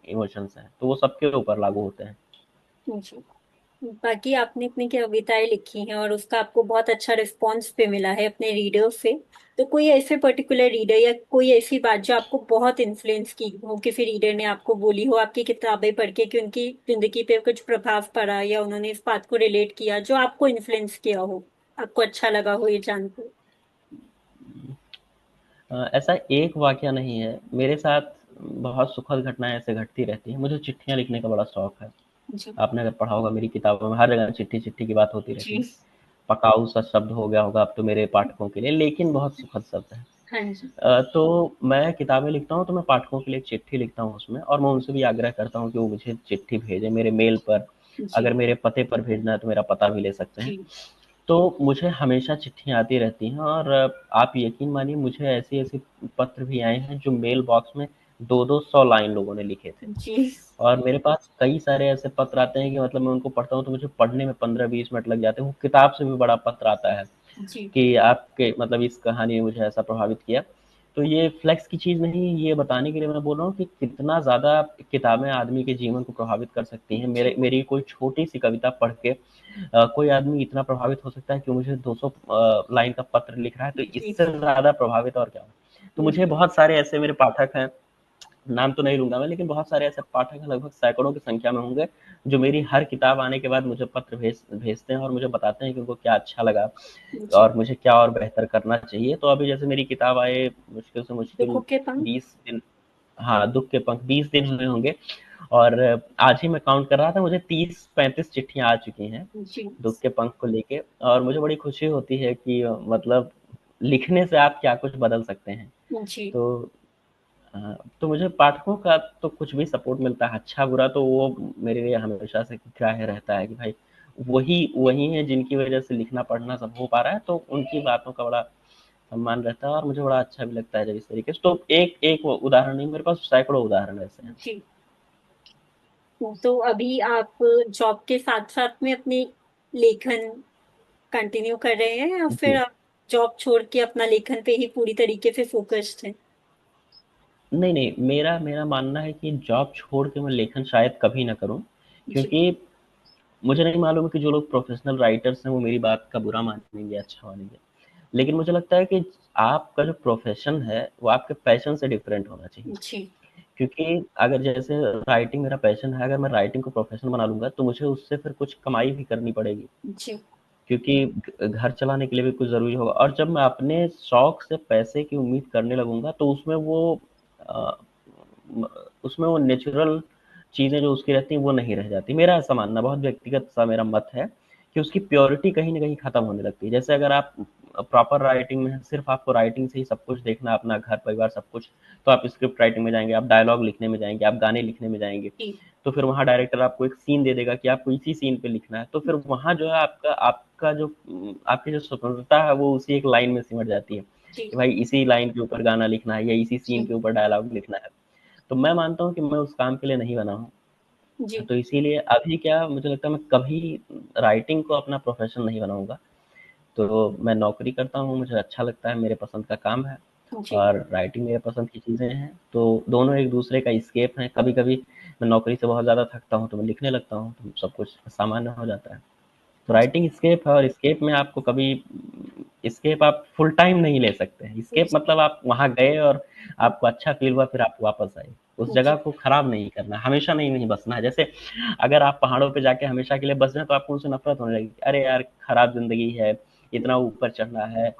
Speaker 2: इमोशंस हैं, तो वो सबके ऊपर लागू होते हैं।
Speaker 1: जी। बाकी आपने इतनी कविताएँ लिखी हैं और उसका आपको बहुत अच्छा रिस्पॉन्स भी मिला है अपने रीडर्स से। तो कोई ऐसे पर्टिकुलर रीडर या कोई ऐसी बात जो आपको बहुत इन्फ्लुएंस की हो, किसी रीडर ने आपको बोली हो आपकी किताबें पढ़ के कि उनकी ज़िंदगी पे कुछ प्रभाव पड़ा या उन्होंने इस बात को रिलेट किया जो आपको इन्फ्लुएंस किया हो, आपको अच्छा लगा हो ये जान के?
Speaker 2: ऐसा एक वाक़या नहीं है, मेरे साथ बहुत सुखद घटनाएँ ऐसे घटती रहती हैं। मुझे चिट्ठियाँ लिखने का बड़ा शौक है।
Speaker 1: जी।
Speaker 2: आपने अगर पढ़ा होगा मेरी किताबों में हर जगह चिट्ठी-चिट्ठी की बात होती रहती
Speaker 1: जी।
Speaker 2: है। पकाऊ सा शब्द हो गया होगा अब तो मेरे पाठकों के लिए, लेकिन बहुत सुखद शब्द है।
Speaker 1: हाँ जी।
Speaker 2: तो मैं किताबें लिखता हूँ तो मैं पाठकों के लिए एक चिट्ठी लिखता हूँ उसमें और मैं उनसे भी आग्रह करता हूँ कि वो मुझे चिट्ठी भेजें मेरे मेल पर।
Speaker 1: जी।
Speaker 2: अगर मेरे पते पर भेजना है तो मेरा पता भी ले सकते हैं।
Speaker 1: जी।
Speaker 2: तो मुझे हमेशा चिट्ठियाँ आती रहती हैं और आप यकीन मानिए मुझे ऐसे-ऐसे पत्र भी आए हैं जो मेल बॉक्स में 2-2 100 लाइन लोगों ने लिखे थे।
Speaker 1: जी।
Speaker 2: और मेरे पास कई सारे ऐसे पत्र आते हैं कि मतलब मैं उनको पढ़ता हूँ तो मुझे पढ़ने में 15-20 मिनट लग जाते हैं। वो किताब से भी बड़ा पत्र आता है
Speaker 1: जी।
Speaker 2: कि आपके मतलब इस कहानी ने मुझे ऐसा प्रभावित किया। तो ये फ्लेक्स की चीज़ नहीं, ये बताने के लिए मैं बोल रहा हूँ कि कितना ज़्यादा किताबें आदमी के जीवन को प्रभावित कर सकती हैं।
Speaker 1: जी।
Speaker 2: मेरी कोई छोटी-सी कविता पढ़ के कोई आदमी इतना प्रभावित हो सकता है कि मुझे 200 लाइन का पत्र लिख रहा है, तो
Speaker 1: जी।
Speaker 2: इससे ज़्यादा प्रभावित और क्या हो। तो मुझे
Speaker 1: जी।
Speaker 2: बहुत सारे ऐसे मेरे पाठक हैं, नाम तो नहीं लूँगा मैं, लेकिन बहुत सारे ऐसे पाठक हैं, लगभग सैकड़ों की संख्या में होंगे, जो मेरी हर किताब आने के बाद मुझे पत्र भेजते हैं और मुझे बताते हैं कि उनको क्या अच्छा लगा
Speaker 1: जी।
Speaker 2: और मुझे क्या और बेहतर करना चाहिए। तो अभी जैसे मेरी किताब आए मुश्किल से मुश्किल
Speaker 1: दुखों के पंख।
Speaker 2: 20 दिन। हाँ, दुःख के पंख 20 दिन हुए होंगे और आज ही मैं काउंट कर रहा था, मुझे 30-35 चिट्ठियाँ आ चुकी हैं,
Speaker 1: जी।
Speaker 2: दुःख के पंख को लेके और मुझे बड़ी खुशी होती है कि मतलब लिखने से आप क्या कुछ बदल सकते हैं।
Speaker 1: जी।
Speaker 2: तो तो मुझे पाठकों का तो कुछ भी सपोर्ट मिलता है, अच्छा-बुरा तो वो मेरे लिए हमेशा से ग्राह्य रहता है कि भाई वही वही हैं जिनकी वज़ह से लिखना-पढ़ना सब हो पा रहा है, तो उनकी बातों का बड़ा सम्मान रहता है और मुझे बड़ा अच्छा भी लगता है जब इस तरीके से तो एक एक उदाहरण नहीं, मेरे पास सैकड़ों उदाहरण ऐसे हैं।
Speaker 1: जी। तो अभी आप जॉब के साथ-साथ में अपनी लेखन कंटिन्यू कर रहे हैं या फिर
Speaker 2: जी।
Speaker 1: आप जॉब छोड़ के अपना लेखन पे ही पूरी तरीके से फ़ोकस्ड हैं?
Speaker 2: नहीं, नहीं, मेरा मेरा मानना है कि जॉब छोड़ के मैं लेखन शायद कभी ना करूँ,
Speaker 1: जी।
Speaker 2: क्योंकि मुझे नहीं मालूम है कि जो लोग प्रोफ़ेशनल राइटर्स हैं, वो मेरी बात का बुरा मानेंगे या अच्छा मानेंगे। लेकिन मुझे लगता है कि आपका जो प्रोफ़ेशन है, वो आपके पैशन से डिफरेंट होना चाहिए।
Speaker 1: जी।
Speaker 2: क्योंकि अगर जैसे राइटिंग मेरा पैशन है, अगर मैं राइटिंग को प्रोफ़ेशन बना लूँगा, तो मुझे उससे फिर कुछ कमाई भी करनी पड़ेगी।
Speaker 1: जी।
Speaker 2: क्योंकि घर चलाने के लिए भी कुछ ज़रूरी होगा और जब मैं अपने शौक से पैसे की उम्मीद करने लगूँगा, तो उसमें वो अ, म उसमें वो नेचुरल चीज़ें जो उसकी रहती हैं वो नहीं रह जाती। मेरा ऐसा मानना बहुत व्यक्तिगत सा मेरा मत है कि उसकी प्योरिटी कहीं न कहीं खत्म होने लगती है। जैसे अगर आप प्रॉपर राइटिंग में हैं, सिर्फ़ आपको राइटिंग से ही सब कुछ देखना है, अपना घर-परिवार सब कुछ, तो आप स्क्रिप्ट राइटिंग में जाएँगे, आप डायलॉग लिखने में जाएँगे, आप गाने लिखने में जाएँगे।
Speaker 1: जी।
Speaker 2: तो फिर वहाँ डायरेक्टर आपको एक सीन दे देगा कि आपको इसी सीन पे लिखना है। तो फिर वहाँ जो है आपका आपका जो आपकी जो स्वतंत्रता है वो उसी एक लाइन में सिमट जाती है,
Speaker 1: जी।
Speaker 2: कि भाई इसी लाइन के ऊपर गाना लिखना है या इसी सीन
Speaker 1: जी।
Speaker 2: के ऊपर डायलॉग लिखना है। तो मैं मानता हूँ कि मैं उस काम के लिए नहीं बना हूँ।
Speaker 1: जी।
Speaker 2: तो इसीलिए अभी क्या मुझे लगता है मैं कभी राइटिंग को अपना प्रोफ़ेशन नहीं बनाऊँगा। तो मैं नौकरी करता हूँ, मुझे अच्छा लगता है, मेरे पसंद का काम है
Speaker 1: जी।
Speaker 2: और राइटिंग मेरे पसंद की चीज़ें हैं, तो दोनों एक-दूसरे का एस्केप हैं। कभी-कभी मैं नौकरी से बहुत ज़्यादा थकता हूँ, तो मैं लिखने लगता हूँ, तो सब कुछ सामान्य हो जाता है। तो
Speaker 1: जी।
Speaker 2: राइटिंग एस्केप है और एस्केप में आपको कभी एस्केप आप फुल टाइम नहीं ले सकते हैं। एस्केप
Speaker 1: जी।
Speaker 2: मतलब आप वहाँ गए और आपको अच्छा फ़ील हुआ, फिर आप वापस आए। उस जगह
Speaker 1: जी।
Speaker 2: को खराब नहीं करना, हमेशा नहीं बसना है। जैसे अगर आप पहाड़ों पे जाके हमेशा के लिए बस जाएँ, तो आपको उनसे नफ़रत होने लगेगी। अरे यार! खराब ज़िंदगी है, इतना ऊपर चढ़ना है।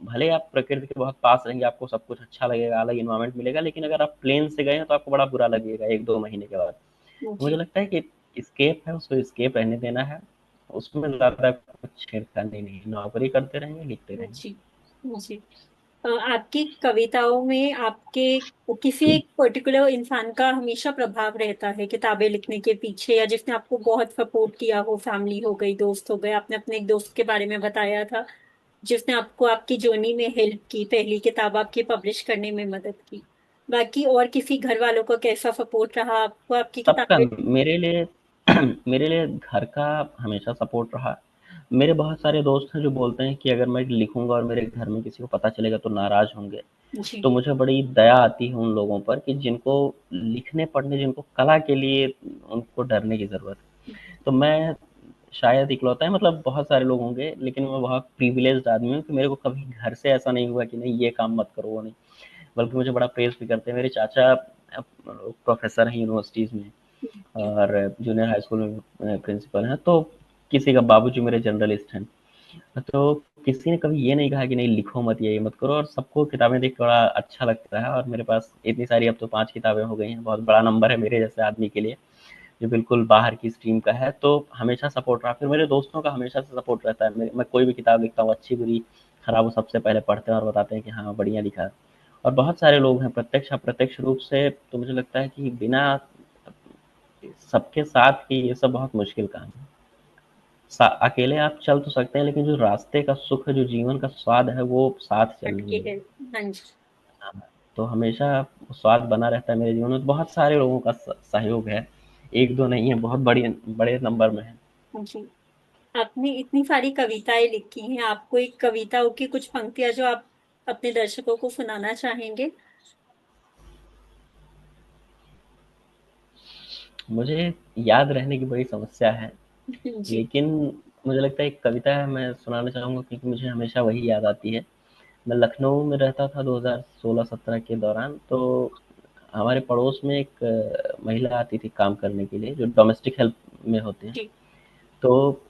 Speaker 2: भले आप प्रकृति के बहुत पास रहेंगे, आपको सब कुछ अच्छा लगेगा, अलग एनवायरनमेंट मिलेगा, लेकिन अगर आप प्लेन से गए हैं, तो आपको बड़ा बुरा लगेगा 1-2 महीने के बाद। तो मुझे
Speaker 1: जी।
Speaker 2: लगता है कि एस्केप है, उसको एस्केप रहने देना है। उसमें ज़्यादा कुछ छेड़खानी नहीं, नौकरी करते रहेंगे, लिखते रहेंगे।
Speaker 1: जी। जी। आपकी कविताओं में आपके किसी एक पर्टिकुलर इंसान का हमेशा प्रभाव रहता है किताबें लिखने के पीछे, या जिसने आपको बहुत सपोर्ट किया हो, फैमिली हो गई, दोस्त हो गए। आपने अपने एक दोस्त के बारे में बताया था, जिसने आपको आपकी जर्नी में हेल्प की, पहली किताब आपकी पब्लिश करने में मदद की। बाकी और किसी घर वालों का कैसा सपोर्ट रहा आपको आपकी
Speaker 2: सबका
Speaker 1: किताबें?
Speaker 2: मेरे लिए मेरे लिए घर का हमेशा सपोर्ट रहा। मेरे बहुत सारे दोस्त हैं जो बोलते हैं कि अगर मैं लिखूँगा और मेरे घर में किसी को पता चलेगा तो नाराज़ होंगे।
Speaker 1: जी।
Speaker 2: तो मुझे बड़ी दया आती है उन लोगों पर कि जिनको लिखने पढ़ने, जिनको कला के लिए उनको डरने की ज़रूरत है। तो मैं शायद इकलौता है, मतलब बहुत सारे लोग होंगे, लेकिन मैं बहुत प्रिविलेज्ड आदमी हूँ कि मेरे को कभी घर से ऐसा नहीं हुआ कि नहीं ये काम मत करो, वो नहीं। बल्कि मुझे बड़ा प्रेज़ भी करते हैं। मेरे चाचा प्रोफ़ेसर हैं यूनिवर्सिटीज़ में
Speaker 1: जी।
Speaker 2: और जूनियर हाई स्कूल में प्रिंसिपल हैं, तो किसी का बाबूजी मेरे जर्नलिस्ट हैं। तो किसी ने कभी ये नहीं कहा कि नहीं लिखो मत, ये मत करो, और सबको किताबें देख के बड़ा अच्छा लगता है। और मेरे पास इतनी सारी, अब तो 5 किताबें हो गई हैं, बहुत बड़ा नंबर है मेरे जैसे आदमी के लिए, जो बिल्कुल बाहर की स्ट्रीम का है। तो हमेशा सपोर्ट रहा। फिर मेरे दोस्तों का हमेशा से सपोर्ट रहता है। मैं कोई भी किताब लिखता हूँ, अच्छी-बुरी, खराब, वो सबसे पहले पढ़ते हैं और बताते हैं कि हाँ, बढ़िया लिखा है। और बहुत सारे लोग हैं प्रत्यक्ष अप्रत्यक्ष रूप से, तो मुझे लगता है कि बिना सबके साथ ही ये सब बहुत मुश्किल काम है। अकेले आप चल तो सकते हैं, लेकिन जो रास्ते का सुख है, जो जीवन का स्वाद है, वो साथ चलने में
Speaker 1: हटके है।
Speaker 2: मिलेगा।
Speaker 1: हाँ जी।
Speaker 2: हाँ, तो हमेशा स्वाद बना रहता है मेरे जीवन में। बहुत सारे लोगों का सहयोग है, एक दो नहीं है, बहुत बड़ी बड़े नंबर में है।
Speaker 1: जी। आपने इतनी सारी कविताएँ लिखी हैं, आपको एक कविताओं की कुछ पंक्तियाँ जो आप अपने दर्शकों को सुनाना चाहेंगे?
Speaker 2: मुझे याद रहने की बड़ी समस्या है,
Speaker 1: जी।
Speaker 2: लेकिन मुझे लगता है एक कविता है, मैं सुनाना चाहूँगा क्योंकि मुझे हमेशा वही याद आती है। मैं लखनऊ में रहता था 2016-17 के दौरान, तो हमारे पड़ोस में एक महिला आती थी काम करने के लिए, जो डोमेस्टिक हेल्प में होते हैं।
Speaker 1: जी।
Speaker 2: तो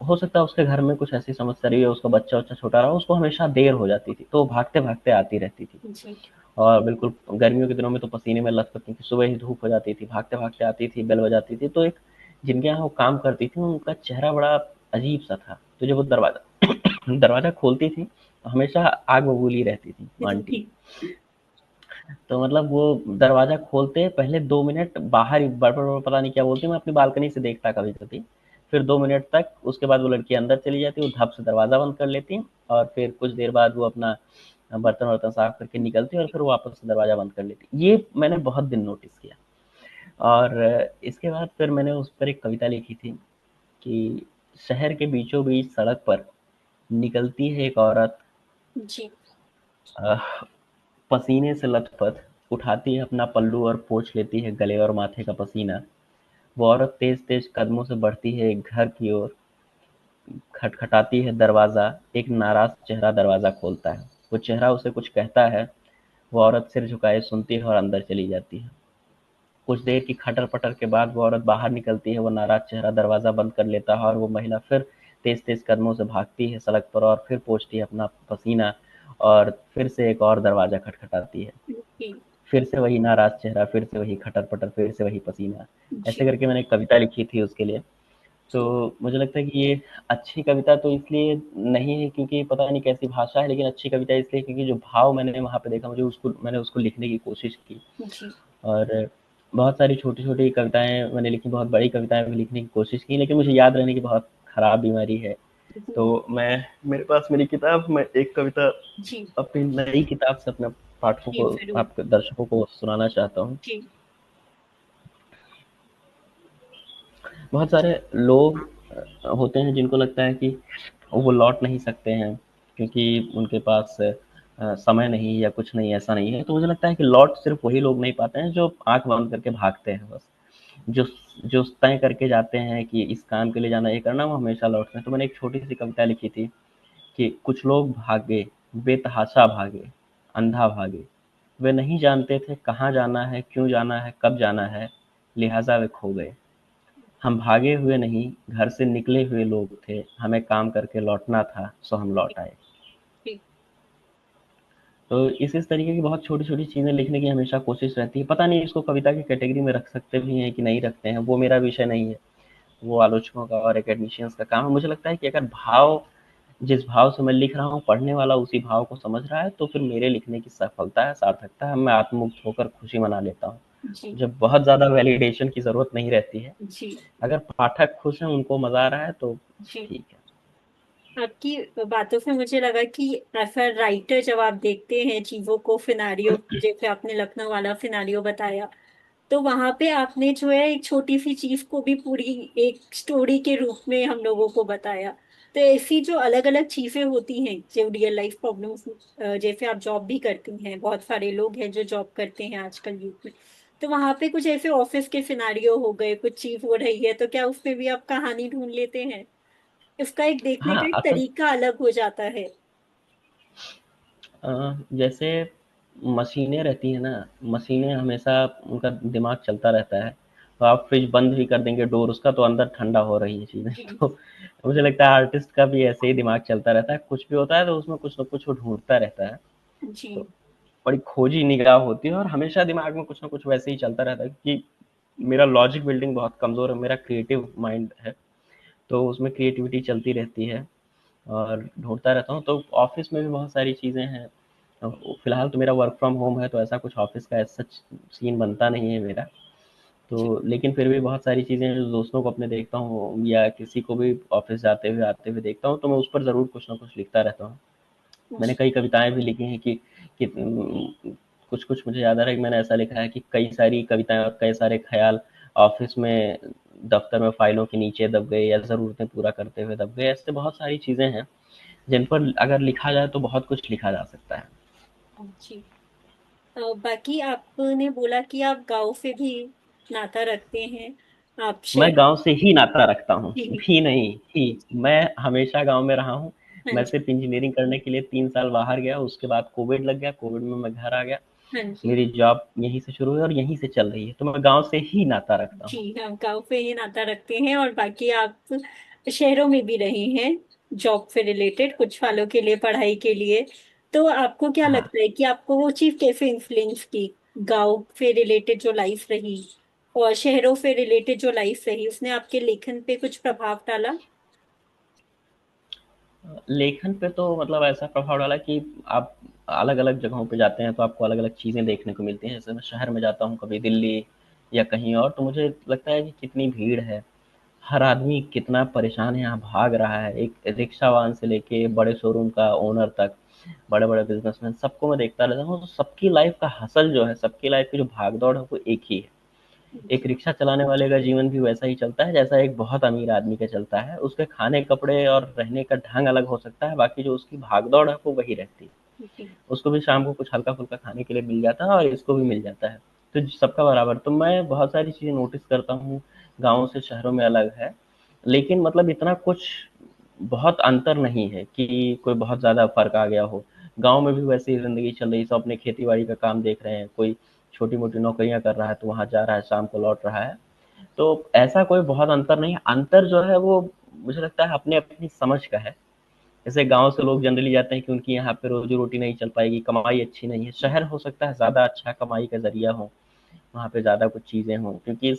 Speaker 2: हो सकता है उसके घर में कुछ ऐसी समस्या रही हो, उसका बच्चा-वच्चा छोटा रहा, उसको हमेशा देर हो जाती थी, तो वो भागते-भागते आती रहती थी।
Speaker 1: जी।
Speaker 2: और बिल्कुल गर्मियों के दिनों में तो पसीने में लथपथ, क्योंकि सुबह ही धूप हो जाती थी, भागते-भागते आती थी, बेल बजाती थी। तो एक जिनके यहाँ वो काम करती थी, उनका चेहरा बड़ा अजीब-सा था। तो जब वो दरवाज़ा दरवाज़ा खोलती थी, तो हमेशा आग बबूली रहती थी वो आंटी।
Speaker 1: जी।
Speaker 2: तो मतलब वो दरवाज़ा खोलते पहले 2 मिनट बाहर ही बड़बड़ पता नहीं क्या बोलती, मैं अपनी बालकनी से देखता कभी-कभी। फिर 2 मिनट तक, उसके बाद वो लड़की अंदर चली जाती, वो धप से दरवाज़ा बंद कर लेती और फिर कुछ देर बाद वो अपना बर्तन-वर्तन साफ करके निकलती और फिर वो वापस से दरवाज़ा बंद कर लेती। ये मैंने बहुत दिन नोटिस किया। और इसके बाद फिर मैंने उस पर एक कविता लिखी थी कि शहर के बीचों-बीच सड़क पर निकलती है एक औरत,
Speaker 1: जी।
Speaker 2: अ, पसीने से लथपथ, उठाती है अपना पल्लू और पोंछ लेती है गले और माथे का पसीना। वो औरत तेज-तेज कदमों से बढ़ती है एक घर की ओर, खटखटाती है दरवाज़ा, एक नाराज़ चेहरा दरवाज़ा खोलता है। वो चेहरा उसे कुछ कहता है, वो औरत सिर झुकाए सुनती है और अंदर चली जाती है। कुछ देर की खटर-पटर के बाद वो औरत बाहर निकलती है, वो नाराज़ चेहरा दरवाज़ा बंद कर लेता है और वो महिला फिर तेज़-तेज़ कदमों से भागती है सड़क पर और फिर पोंछती है अपना पसीना और फिर से एक और दरवाज़ा खटखटाती है।
Speaker 1: जी।
Speaker 2: फिर से वही नाराज़ चेहरा, फिर से वही खटर-पटर, फिर से वही पसीना। ऐसे
Speaker 1: जी
Speaker 2: करके मैंने एक कविता लिखी थी उसके लिए।
Speaker 1: जी
Speaker 2: तो मुझे लगता है कि ये अच्छी कविता तो इसलिए नहीं है क्योंकि पता नहीं कैसी भाषा है, लेकिन अच्छी कविता इसलिए क्योंकि जो भाव मैंने वहाँ पे देखा, मैंने उसको लिखने की कोशिश की।
Speaker 1: जी
Speaker 2: और बहुत सारी छोटी-छोटी कविताएँ मैंने लिखी, बहुत बड़ी कविताएँ भी लिखने की कोशिश की, लेकिन मुझे याद रहने की बहुत खराब बीमारी है।
Speaker 1: जी
Speaker 2: तो मैं मेरे पास मेरी किताब, मैं एक कविता
Speaker 1: जी
Speaker 2: अपनी नई किताब से अपने पाठकों
Speaker 1: जी
Speaker 2: को,
Speaker 1: जरूर।
Speaker 2: आपके दर्शकों को सुनाना चाहता हूँ।
Speaker 1: जी
Speaker 2: बहुत सारे लोग होते हैं जिनको लगता है कि वो लौट नहीं सकते हैं क्योंकि उनके पास समय नहीं या कुछ नहीं, ऐसा नहीं है। तो मुझे लगता है कि लौट सिर्फ वही लोग नहीं पाते हैं जो आँख बंद करके भागते हैं बस। जो जो तय करके जाते हैं कि इस काम के लिए जाना, ये करना, वो हमेशा लौटते हैं। तो मैंने एक छोटी-सी कविता लिखी थी कि कुछ लोग भागे, बेतहाशा भागे, अंधा भागे। वे नहीं जानते थे कहाँ जाना है, क्यों जाना है, कब जाना है, लिहाज़ा वे खो गए। हम भागे हुए नहीं, घर से निकले हुए लोग थे, हमें काम करके लौटना था, सो हम लौट आए।
Speaker 1: जी
Speaker 2: तो इस तरीके की बहुत छोटी-छोटी चीज़ें लिखने की हमेशा कोशिश रहती है। पता नहीं इसको कविता की कैटेगरी में रख सकते भी हैं कि नहीं रखते हैं, वो मेरा विषय नहीं है। वो आलोचकों का और एकेडमिशियंस का काम है। मुझे लगता है कि अगर जिस भाव से मैं लिख रहा हूँ, पढ़ने वाला उसी भाव को समझ रहा है, तो फिर मेरे लिखने की सफलता है, सार्थकता है, मैं आत्ममुक्त होकर खुशी मना लेता हूँ।
Speaker 1: जी
Speaker 2: जब बहुत ज़्यादा वैलिडेशन की ज़रूरत नहीं रहती है।
Speaker 1: जी
Speaker 2: अगर पाठक खुश हैं, उनको मज़ा आ रहा है, तो
Speaker 1: जी।
Speaker 2: ठीक है।
Speaker 1: आपकी बातों से मुझे लगा कि एज अ राइटर जब आप देखते हैं चीजों को सिनारियो, जैसे आपने लखनऊ वाला सिनारियो बताया, तो वहां पे आपने जो है एक छोटी सी चीज को भी पूरी एक स्टोरी के रूप में हम लोगों को बताया। तो ऐसी जो अलग अलग चीजें होती हैं जो रियल लाइफ प्रॉब्लम्स, जैसे आप जॉब भी करती हैं, बहुत सारे लोग हैं जो जॉब करते हैं आजकल यूथ में, तो वहां पे कुछ ऐसे ऑफिस के सिनारियो हो गए, कुछ चीज हो रही है, तो क्या उसमें भी आप कहानी ढूंढ लेते हैं? इसका एक देखने का
Speaker 2: हाँ,
Speaker 1: एक
Speaker 2: असल
Speaker 1: तरीका अलग हो जाता है।
Speaker 2: जैसे मशीनें रहती हैं ना, मशीनें हमेशा उनका दिमाग चलता रहता है। तो आप फ्रिज बंद भी कर देंगे डोर उसका, तो अंदर ठंडा हो रही है चीज़ें।
Speaker 1: जी
Speaker 2: तो मुझे लगता है आर्टिस्ट का भी ऐसे ही दिमाग चलता रहता है, कुछ भी होता है तो उसमें कुछ ना कुछ वो ढूँढता रहता है।
Speaker 1: जी
Speaker 2: तो बड़ी खोजी निगाह होती है और हमेशा दिमाग में कुछ ना कुछ वैसे ही चलता रहता है कि मेरा लॉजिक बिल्डिंग बहुत कमज़ोर है, मेरा क्रिएटिव माइंड है, तो उसमें क्रिएटिविटी चलती रहती है और ढूँढता रहता हूँ। तो ऑफ़िस में भी बहुत सारी चीज़ें हैं। फ़िलहाल तो मेरा वर्क फ्रॉम होम है, तो ऐसा कुछ ऑफ़िस का एज़ सच सीन बनता नहीं है मेरा।
Speaker 1: जी
Speaker 2: तो लेकिन फिर भी बहुत सारी चीज़ें हैं जो दोस्तों को अपने देखता हूँ या किसी को भी ऑफ़िस जाते हुए, आते हुए देखता हूँ, तो मैं उस पर ज़रूर कुछ ना कुछ लिखता रहता हूँ। मैंने
Speaker 1: जी
Speaker 2: कई कविताएँ भी लिखी हैं कि कुछ-कुछ मुझे याद आ रहा है कि मैंने ऐसा लिखा है कि कई सारी कविताएँ और कई सारे ख़्याल ऑफ़िस में, दफ़्तर में फ़ाइलों के नीचे दब गए या ज़रूरतें पूरा करते हुए दब गए। ऐसे बहुत सारी चीज़ें हैं, जिन पर अगर लिखा जाए तो बहुत कुछ लिखा जा सकता है।
Speaker 1: जी। बाकी आपने बोला कि आप गांव से भी नाता रखते हैं, आप
Speaker 2: मैं
Speaker 1: शहर।
Speaker 2: गाँव से ही नाता रखता हूँ,
Speaker 1: जी
Speaker 2: भी नहीं, ही।
Speaker 1: जी।
Speaker 2: मैं हमेशा गाँव में रहा हूँ।
Speaker 1: हाँ
Speaker 2: मैं
Speaker 1: जी
Speaker 2: सिर्फ़ इंजीनियरिंग करने के लिए 3 साल बाहर गया, उसके बाद कोविड लग गया, कोविड में मैं घर आ गया।
Speaker 1: हाँ जी।
Speaker 2: मेरी जॉब यहीं से शुरू हुई और यहीं से चल रही है, तो मैं गाँव से ही नाता रखता
Speaker 1: जी
Speaker 2: हूँ।
Speaker 1: हम गांव से ही नाता रखते हैं, और बाकी आप शहरों में भी रहे हैं जॉब से रिलेटेड कुछ सालों के लिए, पढ़ाई के लिए। तो आपको क्या
Speaker 2: हाँ।
Speaker 1: लगता है कि आपको वो चीज कैसे इन्फ्लुएंस की, गांव से रिलेटेड जो लाइफ रही और शहरों से रिलेटेड जो लाइफ रही, उसने आपके लेखन पे कुछ प्रभाव डाला?
Speaker 2: लेखन पे तो मतलब ऐसा प्रभाव डाला कि आप अलग-अलग जगहों पे जाते हैं तो आपको अलग-अलग चीज़ें देखने को मिलती हैं। जैसे मैं शहर में जाता हूँ कभी दिल्ली या कहीं और, तो मुझे लगता है कि कितनी भीड़ है। हर आदमी कितना परेशान है, यहाँ भाग रहा है। एक रिक्शावान से लेके बड़े शोरूम का ओनर तक, बड़े-बड़े बिज़नेसमैन, सबको मैं देखता रहता हूँ। तो सबकी लाइफ़ का हसल जो है, सबकी लाइफ़ की जो भाग-दौड़ है वो एक ही है। एक
Speaker 1: जी
Speaker 2: रिक्शा चलाने वाले का जीवन भी वैसा ही चलता है जैसा एक बहुत अमीर आदमी का चलता है। उसके खाने-कपड़े और रहने का ढंग अलग हो सकता है, बाकी जो उसकी भाग-दौड़ है वो वही रहती है।
Speaker 1: जी
Speaker 2: उसको भी शाम को कुछ हल्का-फुल्का खाने के लिए मिल जाता है और इसको भी मिल जाता है। तो सबका बराबर। तो मैं बहुत सारी चीज़ें नोटिस करता हूँ, गाँव से शहरों में अलग है। लेकिन मतलब इतना कुछ बहुत अंतर नहीं है कि कोई बहुत ज़्यादा फ़र्क आ गया हो। गाँव में भी वैसे ही ज़िंदगी चल रही है, सब अपने खेती-बाड़ी का काम देख रहे हैं, कोई छोटी-मोटी नौकरियाँ कर रहा है तो वहाँ जा रहा है, शाम को लौट रहा है। तो ऐसा कोई बहुत अंतर नहीं है। अंतर जो है वो मुझे लगता है अपनी-अपनी समझ का है जैसे गाँव से लोग जनरली जाते हैं कि उनकी यहाँ पे रोज़ी-रोटी नहीं चल पाएगी, कमाई अच्छी नहीं है। शहर हो सकता है ज़्यादा अच्छा कमाई का ज़रिया हो, वहाँ पे ज़्यादा कुछ चीज़ें हों, क्योंकि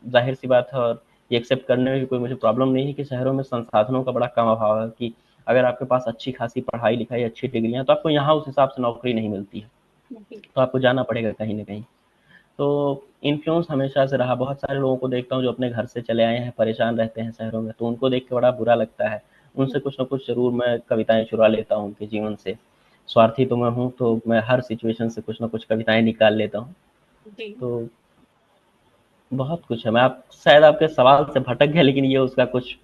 Speaker 2: ज़ाहिर-सी बात है और ये एक्सेप्ट करने में भी कोई मुझे प्रॉब्लम नहीं है कि शहरों में संसाधनों का बड़ा कम अभाव है कि अगर आपके पास अच्छी खासी पढ़ाई-लिखाई, अच्छी डिग्रियाँ हैं, तो आपको यहाँ उस हिसाब से नौकरी नहीं मिलती है,
Speaker 1: जी।
Speaker 2: तो आपको जाना पड़ेगा कहीं न कहीं। तो इन्फ्लुएंस हमेशा से रहा, बहुत सारे लोगों को देखता हूँ जो अपने घर से चले आए हैं, परेशान रहते हैं शहरों में, तो उनको देख के बड़ा बुरा लगता है। उनसे कुछ न कुछ ज़रूर मैं कविताएँ चुरा लेता हूँ उनके जीवन से। स्वार्थी तो मैं हूँ, तो मैं हर सिचुएशन से कुछ न कुछ कविताएँ निकाल लेता हूँ।
Speaker 1: जी।
Speaker 2: तो बहुत कुछ है, मैं आप शायद आपके सवाल से भटक गया, लेकिन ये उसका कुछ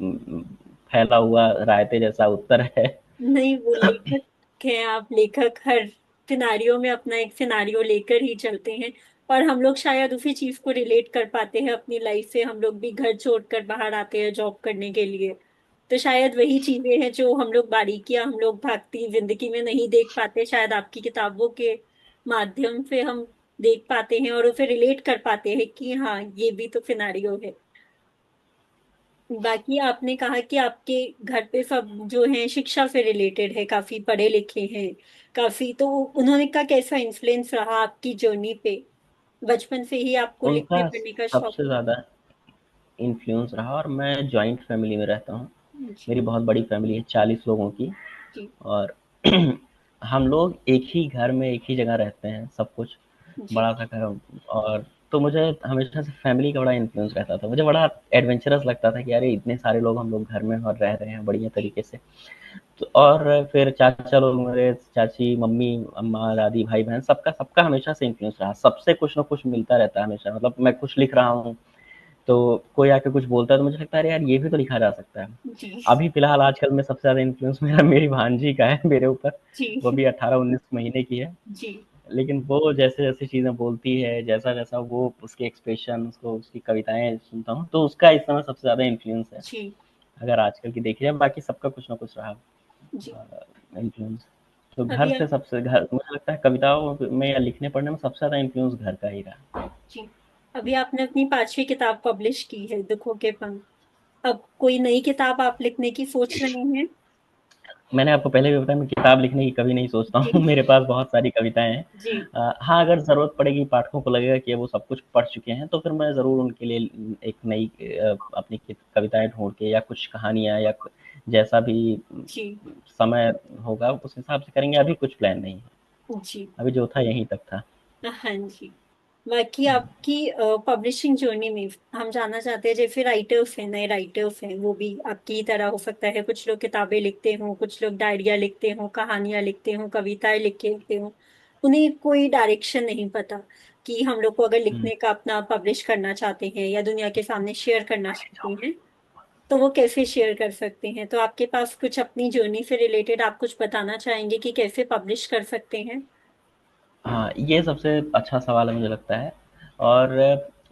Speaker 2: फैला हुआ रायते जैसा उत्तर है।
Speaker 1: नहीं, वो लेखक हैं आप, लेखक हर सिनारियो में अपना एक सिनारियो लेकर ही चलते हैं। और हम लोग शायद उसी चीज को रिलेट कर पाते हैं अपनी लाइफ से। हम लोग भी घर छोड़कर बाहर आते हैं जॉब करने के लिए, तो शायद वही चीजें हैं जो हम लोग, बारीकियां हम लोग भागती जिंदगी में नहीं देख पाते, शायद आपकी किताबों के माध्यम से हम देख पाते हैं और उसे रिलेट कर पाते हैं कि हाँ, ये भी तो सिनारियो है। बाकी आपने कहा कि आपके घर पे सब जो है शिक्षा से रिलेटेड है, काफी पढ़े लिखे हैं काफी, तो उन्होंने का कैसा इन्फ्लुएंस रहा आपकी जर्नी पे? बचपन से ही आपको लिखने
Speaker 2: उनका
Speaker 1: पढ़ने का शौक
Speaker 2: सबसे
Speaker 1: था?
Speaker 2: ज़्यादा इन्फ्लुएंस रहा, और मैं जॉइंट फैमिली में रहता हूँ।
Speaker 1: जी।
Speaker 2: मेरी बहुत बड़ी फैमिली है, 40 लोगों की।
Speaker 1: जी।
Speaker 2: और हम लोग एक ही घर में एक ही जगह रहते हैं, सब कुछ
Speaker 1: जी।
Speaker 2: बड़ा सा घर। और तो मुझे हमेशा से फैमिली का बड़ा इन्फ्लुएंस रहता था, मुझे बड़ा एडवेंचरस लगता था कि अरे इतने सारे लोग हम लोग घर में और रह रहे हैं बढ़िया
Speaker 1: जी।
Speaker 2: तरीके से। तो और फिर चाचा लोग, मेरे चाची, मम्मी, अम्मा, दादी, भाई बहन, सबका सबका हमेशा से इन्फ्लुएंस रहा, सबसे कुछ ना कुछ मिलता रहता है हमेशा। मतलब मैं कुछ लिख रहा हूँ तो कोई आके कुछ बोलता है तो मुझे लगता है अरे यार ये भी तो लिखा जा सकता है।
Speaker 1: जी।
Speaker 2: अभी फ़िलहाल आजकल में सबसे ज़्यादा इन्फ्लुएंस मेरा मेरी भांजी का है मेरे ऊपर। वो
Speaker 1: जी।
Speaker 2: भी 18-19 महीने की है।
Speaker 1: जी।
Speaker 2: लेकिन वो जैसे-जैसे चीज़ें बोलती है, जैसा-जैसा वो उसके एक्सप्रेशन, उसको उसकी कविताएँ सुनता हूँ, तो उसका इस समय सबसे ज़्यादा इन्फ्लुएंस है।
Speaker 1: जी।
Speaker 2: अगर आजकल की देखी जाए, बाकी सबका कुछ ना कुछ रहा
Speaker 1: जी।
Speaker 2: इन्फ्लुएंस। तो घर
Speaker 1: अभी
Speaker 2: से सबसे घर मुझे लगता है कविताओं में या लिखने पढ़ने में सबसे ज़्यादा इन्फ्लुएंस घर का ही रहा।
Speaker 1: जी। अभी आपने अपनी 5वीं किताब पब्लिश की है, दुखों के पंख। अब कोई नई किताब आप लिखने की सोच रहे हैं?
Speaker 2: मैंने आपको पहले भी बताया, मैं किताब लिखने की कभी नहीं सोचता
Speaker 1: जी।
Speaker 2: हूँ। मेरे पास बहुत सारी कविताएँ हैं।
Speaker 1: जी।
Speaker 2: हाँ, अगर ज़रूरत पड़ेगी, पाठकों को लगेगा कि वो सब कुछ पढ़ चुके हैं, तो फिर मैं ज़रूर उनके लिए एक नई अपनी कविताएँ ढूँढ के या कुछ कहानियाँ या जैसा भी
Speaker 1: जी।
Speaker 2: समय होगा उस हिसाब से करेंगे। अभी कुछ प्लान नहीं है।
Speaker 1: जी।
Speaker 2: अभी जो था यहीं तक था।
Speaker 1: हाँ जी। बाकी आपकी पब्लिशिंग जर्नी में हम जानना चाहते हैं, जैसे राइटर्स हैं, नए राइटर्स हैं, वो भी आपकी ही तरह हो सकता है, कुछ लोग किताबें लिखते हों, कुछ लोग डायरिया लिखते हों, कहानियां लिखते हों, कविताएं लिखते हों। उन्हें कोई डायरेक्शन नहीं पता कि हम लोग को अगर
Speaker 2: हुँ।
Speaker 1: लिखने का अपना पब्लिश करना चाहते हैं या दुनिया के सामने शेयर करना चाहते हैं, तो वो कैसे शेयर कर सकते हैं? तो आपके पास कुछ अपनी जर्नी से रिलेटेड आप कुछ बताना चाहेंगे कि कैसे पब्लिश कर सकते हैं?
Speaker 2: हाँ, ये सबसे अच्छा सवाल है मुझे लगता है। और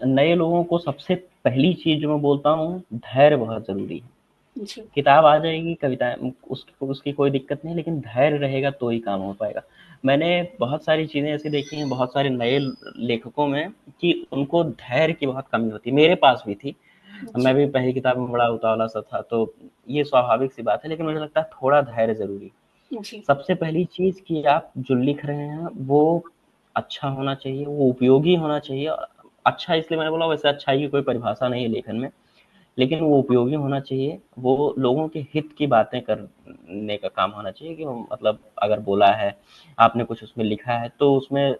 Speaker 2: नए लोगों को सबसे पहली चीज़ जो मैं बोलता हूँ, धैर्य बहुत ज़रूरी है।
Speaker 1: जी।
Speaker 2: किताब आ जाएगी, कविताएँ उसकी उसकी कोई दिक्कत नहीं है, लेकिन धैर्य रहेगा तो ही काम हो पाएगा। मैंने बहुत सारी चीज़ें ऐसी देखी हैं बहुत सारे नए लेखकों में कि उनको धैर्य की बहुत कमी होती है। मेरे पास भी थी। मैं
Speaker 1: जी।
Speaker 2: भी पहली किताब में बड़ा उतावला-सा था, तो ये स्वाभाविक सी बात है, लेकिन मुझे लगता है थोड़ा धैर्य ज़रूरी है।
Speaker 1: जी।
Speaker 2: सबसे पहली चीज़ कि आप जो लिख रहे हैं वो अच्छा होना चाहिए, वो उपयोगी होना चाहिए। अच्छा इसलिए मैंने बोला, वैसे अच्छाई की कोई परिभाषा नहीं है लेखन में, लेकिन वो उपयोगी होना चाहिए, वो लोगों के हित की बातें करने का काम होना चाहिए कि मतलब अगर बोला है, आपने कुछ उसमें लिखा है, तो उसमें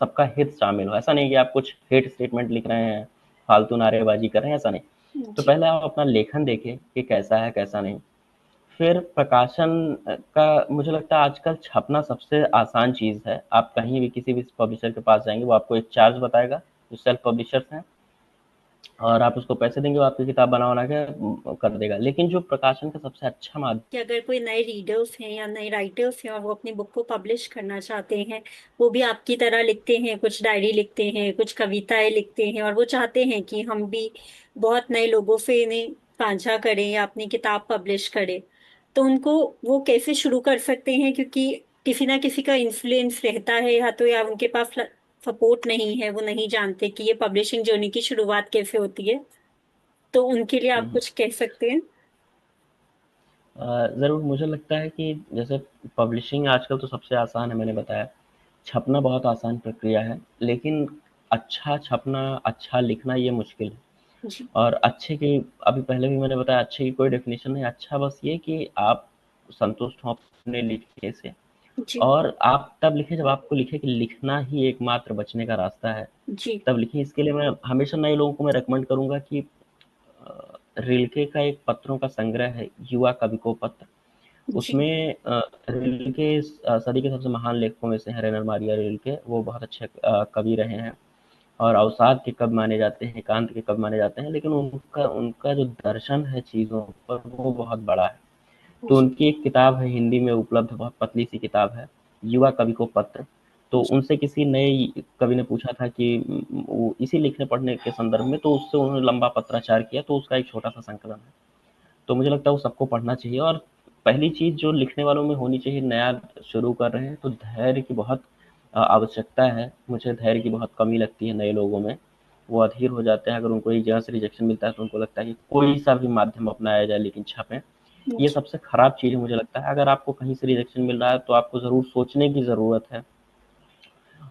Speaker 2: सबका हित शामिल हो। ऐसा नहीं कि आप कुछ हेट स्टेटमेंट लिख रहे हैं, फालतू नारेबाज़ी कर रहे हैं, ऐसा नहीं। तो
Speaker 1: जी।
Speaker 2: पहले आप अपना लेखन देखें कि कैसा है, कैसा नहीं। फिर प्रकाशन का मुझे लगता है आजकल छपना सबसे आसान चीज़ है। आप कहीं भी किसी भी पब्लिशर के पास जाएँगे, वो आपको एक चार्ज बताएगा, जो सेल्फ पब्लिशर्स हैं, और आप उसको पैसे देंगे, वो आपकी किताब बना-बना के कर देगा। लेकिन जो प्रकाशन का सबसे अच्छा माध्यम
Speaker 1: कि अगर कोई नए रीडर्स हैं या नए राइटर्स हैं और वो अपनी बुक को पब्लिश करना चाहते हैं, वो भी आपकी तरह लिखते हैं, कुछ डायरी लिखते हैं, कुछ कविताएं लिखते हैं, और वो चाहते हैं कि हम भी बहुत नए लोगों से इन्हें साझा करें या अपनी किताब पब्लिश करें, तो उनको वो कैसे शुरू कर सकते हैं? क्योंकि किसी ना किसी का इन्फ्लुएंस रहता है, या तो या उनके पास सपोर्ट नहीं है, वो नहीं जानते कि ये पब्लिशिंग जर्नी की शुरुआत कैसे होती है, तो उनके लिए आप कुछ कह सकते हैं?
Speaker 2: ज़रूर मुझे लगता है कि जैसे पब्लिशिंग आजकल तो सबसे आसान है, मैंने बताया। छपना बहुत आसान प्रक्रिया है, लेकिन अच्छा छपना, अच्छा लिखना ये मुश्किल है।
Speaker 1: जी।
Speaker 2: और अच्छे की अभी पहले भी मैंने बताया, अच्छे की कोई डेफ़िनेशन नहीं है। अच्छा बस ये कि आप संतुष्ट हो अपने लिखे से,
Speaker 1: जी।
Speaker 2: और आप तब लिखें जब आपको लिखे कि लिखना ही एकमात्र बचने का रास्ता है,
Speaker 1: जी।
Speaker 2: तब लिखें। इसके लिए मैं हमेशा नए लोगों को मैं रिकमेंड करूँगा कि रिल्के का एक पत्रों का संग्रह है, युवा कवि को पत्र।
Speaker 1: जी।
Speaker 2: उसमें रिल्के सदी के सबसे महान लेखकों में से हैं, रेनर मारिया रिल्के। वो बहुत अच्छे कवि रहे हैं और अवसाद के कवि माने जाते हैं, एकांत के कवि माने जाते हैं, लेकिन उनका उनका जो दर्शन है चीज़ों पर, वो बहुत बड़ा है। तो
Speaker 1: जी।
Speaker 2: उनकी एक किताब है, हिंदी में उपलब्ध, बहुत पतली सी किताब है, युवा कवि को पत्र। तो
Speaker 1: जी।
Speaker 2: उनसे किसी नए कवि ने पूछा था कि वो इसी लिखने पढ़ने के संदर्भ में, तो उससे उन्होंने लंबा पत्राचार किया, तो उसका एक छोटा सा संकलन है। तो मुझे लगता है वो सबको पढ़ना चाहिए। और पहली चीज़ जो लिखने वालों में होनी चाहिए, नया शुरू कर रहे हैं तो धैर्य की बहुत आवश्यकता है। मुझे धैर्य की बहुत कमी लगती है नए लोगों में। वो अधीर हो जाते हैं, अगर उनको एक जगह से रिजेक्शन मिलता है तो उनको लगता है कि कोई सा भी माध्यम अपनाया जाए लेकिन छपें। ये
Speaker 1: जी।
Speaker 2: सबसे खराब चीज़ है मुझे लगता है। अगर आपको कहीं से रिजेक्शन मिल रहा है तो आपको ज़रूर सोचने की ज़रूरत है।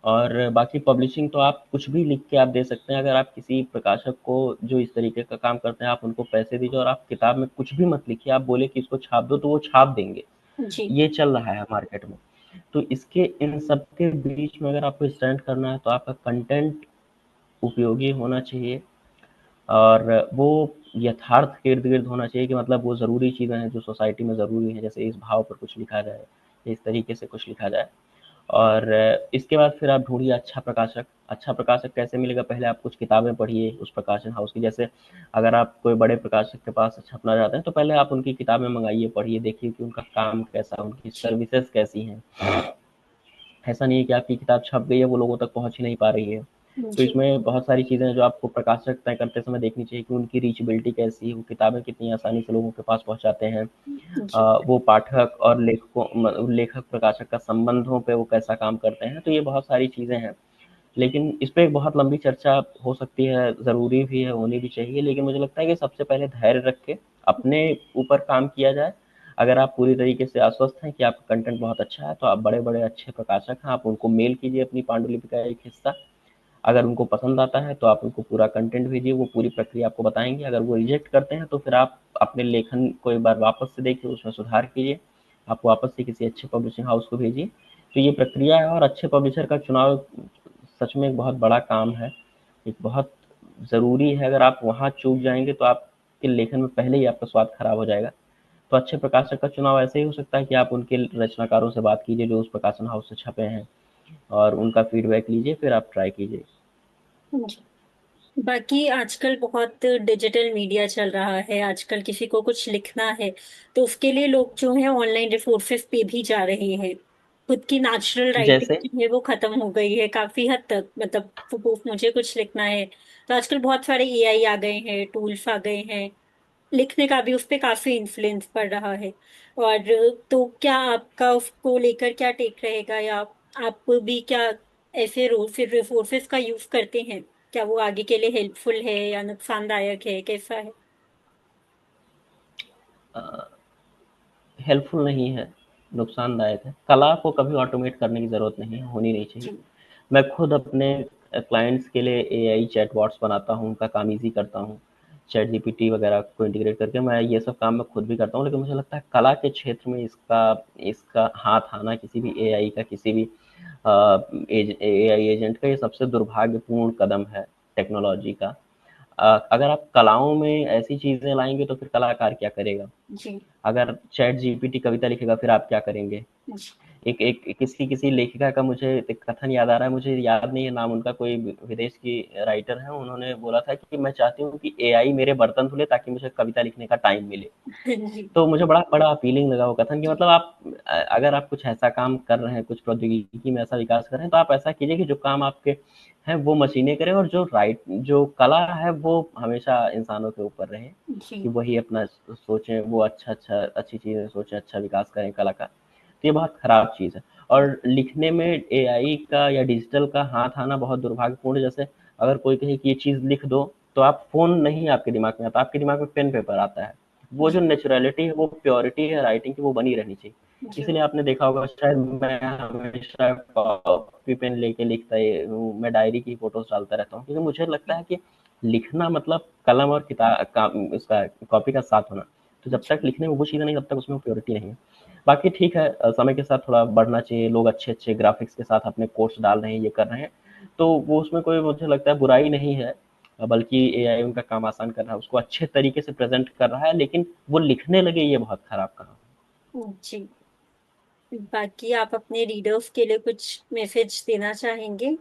Speaker 2: और बाकी पब्लिशिंग तो आप कुछ भी लिख के आप दे सकते हैं। अगर आप किसी प्रकाशक को जो इस तरीके का काम करते हैं, आप उनको पैसे दीजिए और आप किताब में कुछ भी मत लिखिए, आप बोले कि इसको छाप दो, तो वो छाप देंगे।
Speaker 1: जी।
Speaker 2: ये चल रहा है मार्केट में। तो इसके इन सब के बीच में अगर आपको स्टैंड करना है तो आपका कंटेंट उपयोगी होना चाहिए, और वो यथार्थ के इर्द-गिर्द होना चाहिए, कि मतलब वो ज़रूरी चीज़ें हैं जो सोसाइटी में ज़रूरी हैं, जैसे इस भाव पर कुछ लिखा जाए, इस तरीके से कुछ लिखा जाए। और इसके बाद फिर आप ढूँढिए अच्छा प्रकाशक। अच्छा प्रकाशक कैसे मिलेगा? पहले आप कुछ किताबें पढ़िए उस प्रकाशन हाउस की। जैसे अगर आप कोई बड़े प्रकाशक के पास छपना चाहते हैं, तो पहले आप उनकी किताबें मँगाइए, पढ़िए, देखिए कि उनका काम कैसा है, उनकी
Speaker 1: जी।
Speaker 2: सर्विसेज़ कैसी हैं। ऐसा नहीं है कि आपकी किताब छप गई है, वो लोगों तक पहुँच ही नहीं पा रही है। तो
Speaker 1: जी।
Speaker 2: इसमें बहुत सारी चीज़ें हैं जो आपको प्रकाशक तय करते समय देखनी चाहिए, कि उनकी रीचेबिलिटी कैसी है, वो किताबें कितनी आसानी से लोगों के पास पहुँचाते हैं।
Speaker 1: जी।
Speaker 2: वो पाठक और लेखक प्रकाशक का संबंधों पे वो कैसा काम करते हैं। तो ये बहुत सारी चीज़ें हैं। लेकिन इस पे एक बहुत लंबी चर्चा हो सकती है, ज़रूरी भी है, होनी भी चाहिए। लेकिन मुझे लगता है कि सबसे पहले धैर्य रख के अपने ऊपर काम किया जाए। अगर आप पूरी तरीके से आश्वस्त हैं कि आपका कंटेंट बहुत अच्छा है, तो आप बड़े-बड़े अच्छे प्रकाशक हैं, आप उनको मेल कीजिए अपनी पांडुलिपि का एक हिस्सा। अगर उनको पसंद आता है तो आप उनको पूरा कंटेंट भेजिए, वो पूरी प्रक्रिया आपको बताएँगे। अगर वो रिजेक्ट करते हैं तो फिर आप अपने लेखन को एक बार वापस से देखिए, उसमें सुधार कीजिए। आप वापस से किसी अच्छे पब्लिशिंग हाउस को भेजिए। तो ये प्रक्रिया है, और अच्छे पब्लिशर का चुनाव सच में एक बहुत बड़ा काम है, एक बहुत ज़रूरी है। अगर आप वहाँ चूक जाएँगे तो आपके लेखन में पहले ही आपका स्वाद खराब हो जाएगा। तो अच्छे प्रकाशक का चुनाव ऐसे ही हो सकता है कि आप उनके रचनाकारों से बात कीजिए जो उस प्रकाशन हाउस से छपे हैं, और उनका फीडबैक लीजिए, फिर आप ट्राई कीजिए।
Speaker 1: जी। बाकी आजकल बहुत डिजिटल मीडिया चल रहा है, आजकल किसी को कुछ लिखना है, तो उसके लिए लोग जो हैं ऑनलाइन रिसोर्सेज़ पे भी जा रहे हैं। खुद की नेचुरल राइटिंग
Speaker 2: जैसे
Speaker 1: जो है वो खत्म हो गई है काफ़ी हद तक, मतलब सपोज़ मुझे कुछ लिखना है, तो आजकल बहुत सारे एआई आ गए हैं, टूल्स आ गए हैं, लिखने का भी उस पे काफ़ी इन्फ्लुएंस पड़ रहा है। और तो क्या आपका उसको लेकर क्या टेक रहेगा, या आप भी क्या ऐसे रो फिर रिसोर्सेज़ का यूज़ करते हैं? क्या वो आगे के लिए हेल्पफुल है या नुकसानदायक है, कैसा है?
Speaker 2: हेल्पफुल नहीं है, नुकसानदायक है। कला को कभी ऑटोमेट करने की ज़रूरत नहीं है, होनी नहीं चाहिए।
Speaker 1: जी।
Speaker 2: मैं खुद अपने क्लाइंट्स के लिए एआई चैटबॉट्स बनाता हूँ, उनका काम ईज़ी करता हूँ। चैट जीपीटी वगैरह को इंटीग्रेट करके मैं ये सब काम मैं खुद भी करता हूँ। लेकिन मुझे लगता है कला के क्षेत्र में इसका इसका हाथ आना किसी भी एआई का, किसी भी एआई एजेंट का, ये सबसे दुर्भाग्यपूर्ण कदम है टेक्नोलॉजी का। अगर आप कलाओं में ऐसी चीज़ें लाएँगे तो फिर कलाकार क्या करेगा?
Speaker 1: जी।
Speaker 2: अगर चैट जीपीटी कविता लिखेगा फिर आप क्या करेंगे?
Speaker 1: जी।
Speaker 2: एक एक किसी लेखिका का मुझे एक कथन याद आ रहा है, मुझे याद नहीं है नाम उनका, कोई विदेश की राइटर है, उन्होंने बोला था कि मैं चाहती हूँ कि एआई मेरे बर्तन धुले ताकि मुझे कविता लिखने का टाइम मिले।
Speaker 1: जी।
Speaker 2: तो मुझे बड़ा बड़ा अपीलिंग लगा वो कथन, कि
Speaker 1: जी।
Speaker 2: मतलब आप अगर आप कुछ ऐसा काम कर रहे हैं, कुछ प्रौद्योगिकी में ऐसा विकास कर रहे हैं, तो आप ऐसा कीजिए कि जो काम आपके हैं वो मशीनें करें, और जो कला है वो हमेशा इंसानों के ऊपर रहे, कि
Speaker 1: जी।
Speaker 2: वही अपना सोचें, वो अच्छी चीज़ें सोचें, अच्छा विकास करें कला का। तो ये बहुत खराब चीज़ है। और लिखने में एआई का या डिजिटल का हाथ आना बहुत दुर्भाग्यपूर्ण है। जैसे अगर कोई कहे कि ये चीज़ लिख दो, तो आप फ़ोन नहीं आपके दिमाग में आता, आपके दिमाग में पेन पेपर आता है। वो जो
Speaker 1: जी
Speaker 2: नेचुरलिटी है, वो प्योरिटी है राइटिंग की, वो बनी रहनी चाहिए।
Speaker 1: जी
Speaker 2: इसीलिए आपने देखा होगा शायद मैं हमेशा कॉपी पेन लेके लिखता हूँ, मैं डायरी की फोटोज डालता रहता हूँ, क्योंकि मुझे लगता है कि लिखना मतलब कलम और किताब का उसका कॉपी का साथ होना। तो जब तक
Speaker 1: जी
Speaker 2: लिखने में वो चीज़ें नहीं, तब तक उसमें प्योरिटी नहीं है। बाकी ठीक है, समय के साथ थोड़ा बढ़ना चाहिए, लोग अच्छे अच्छे ग्राफिक्स के साथ अपने कोर्स डाल रहे हैं, ये कर रहे हैं, तो वो उसमें कोई मुझे लगता है बुराई नहीं है। बल्कि एआई उनका काम आसान कर रहा है, उसको अच्छे तरीके से प्रेजेंट कर रहा है, लेकिन वो लिखने लगे, ये बहुत खराब काम है।
Speaker 1: जी। बाकी आप अपने रीडर्स के लिए कुछ मैसेज देना चाहेंगे?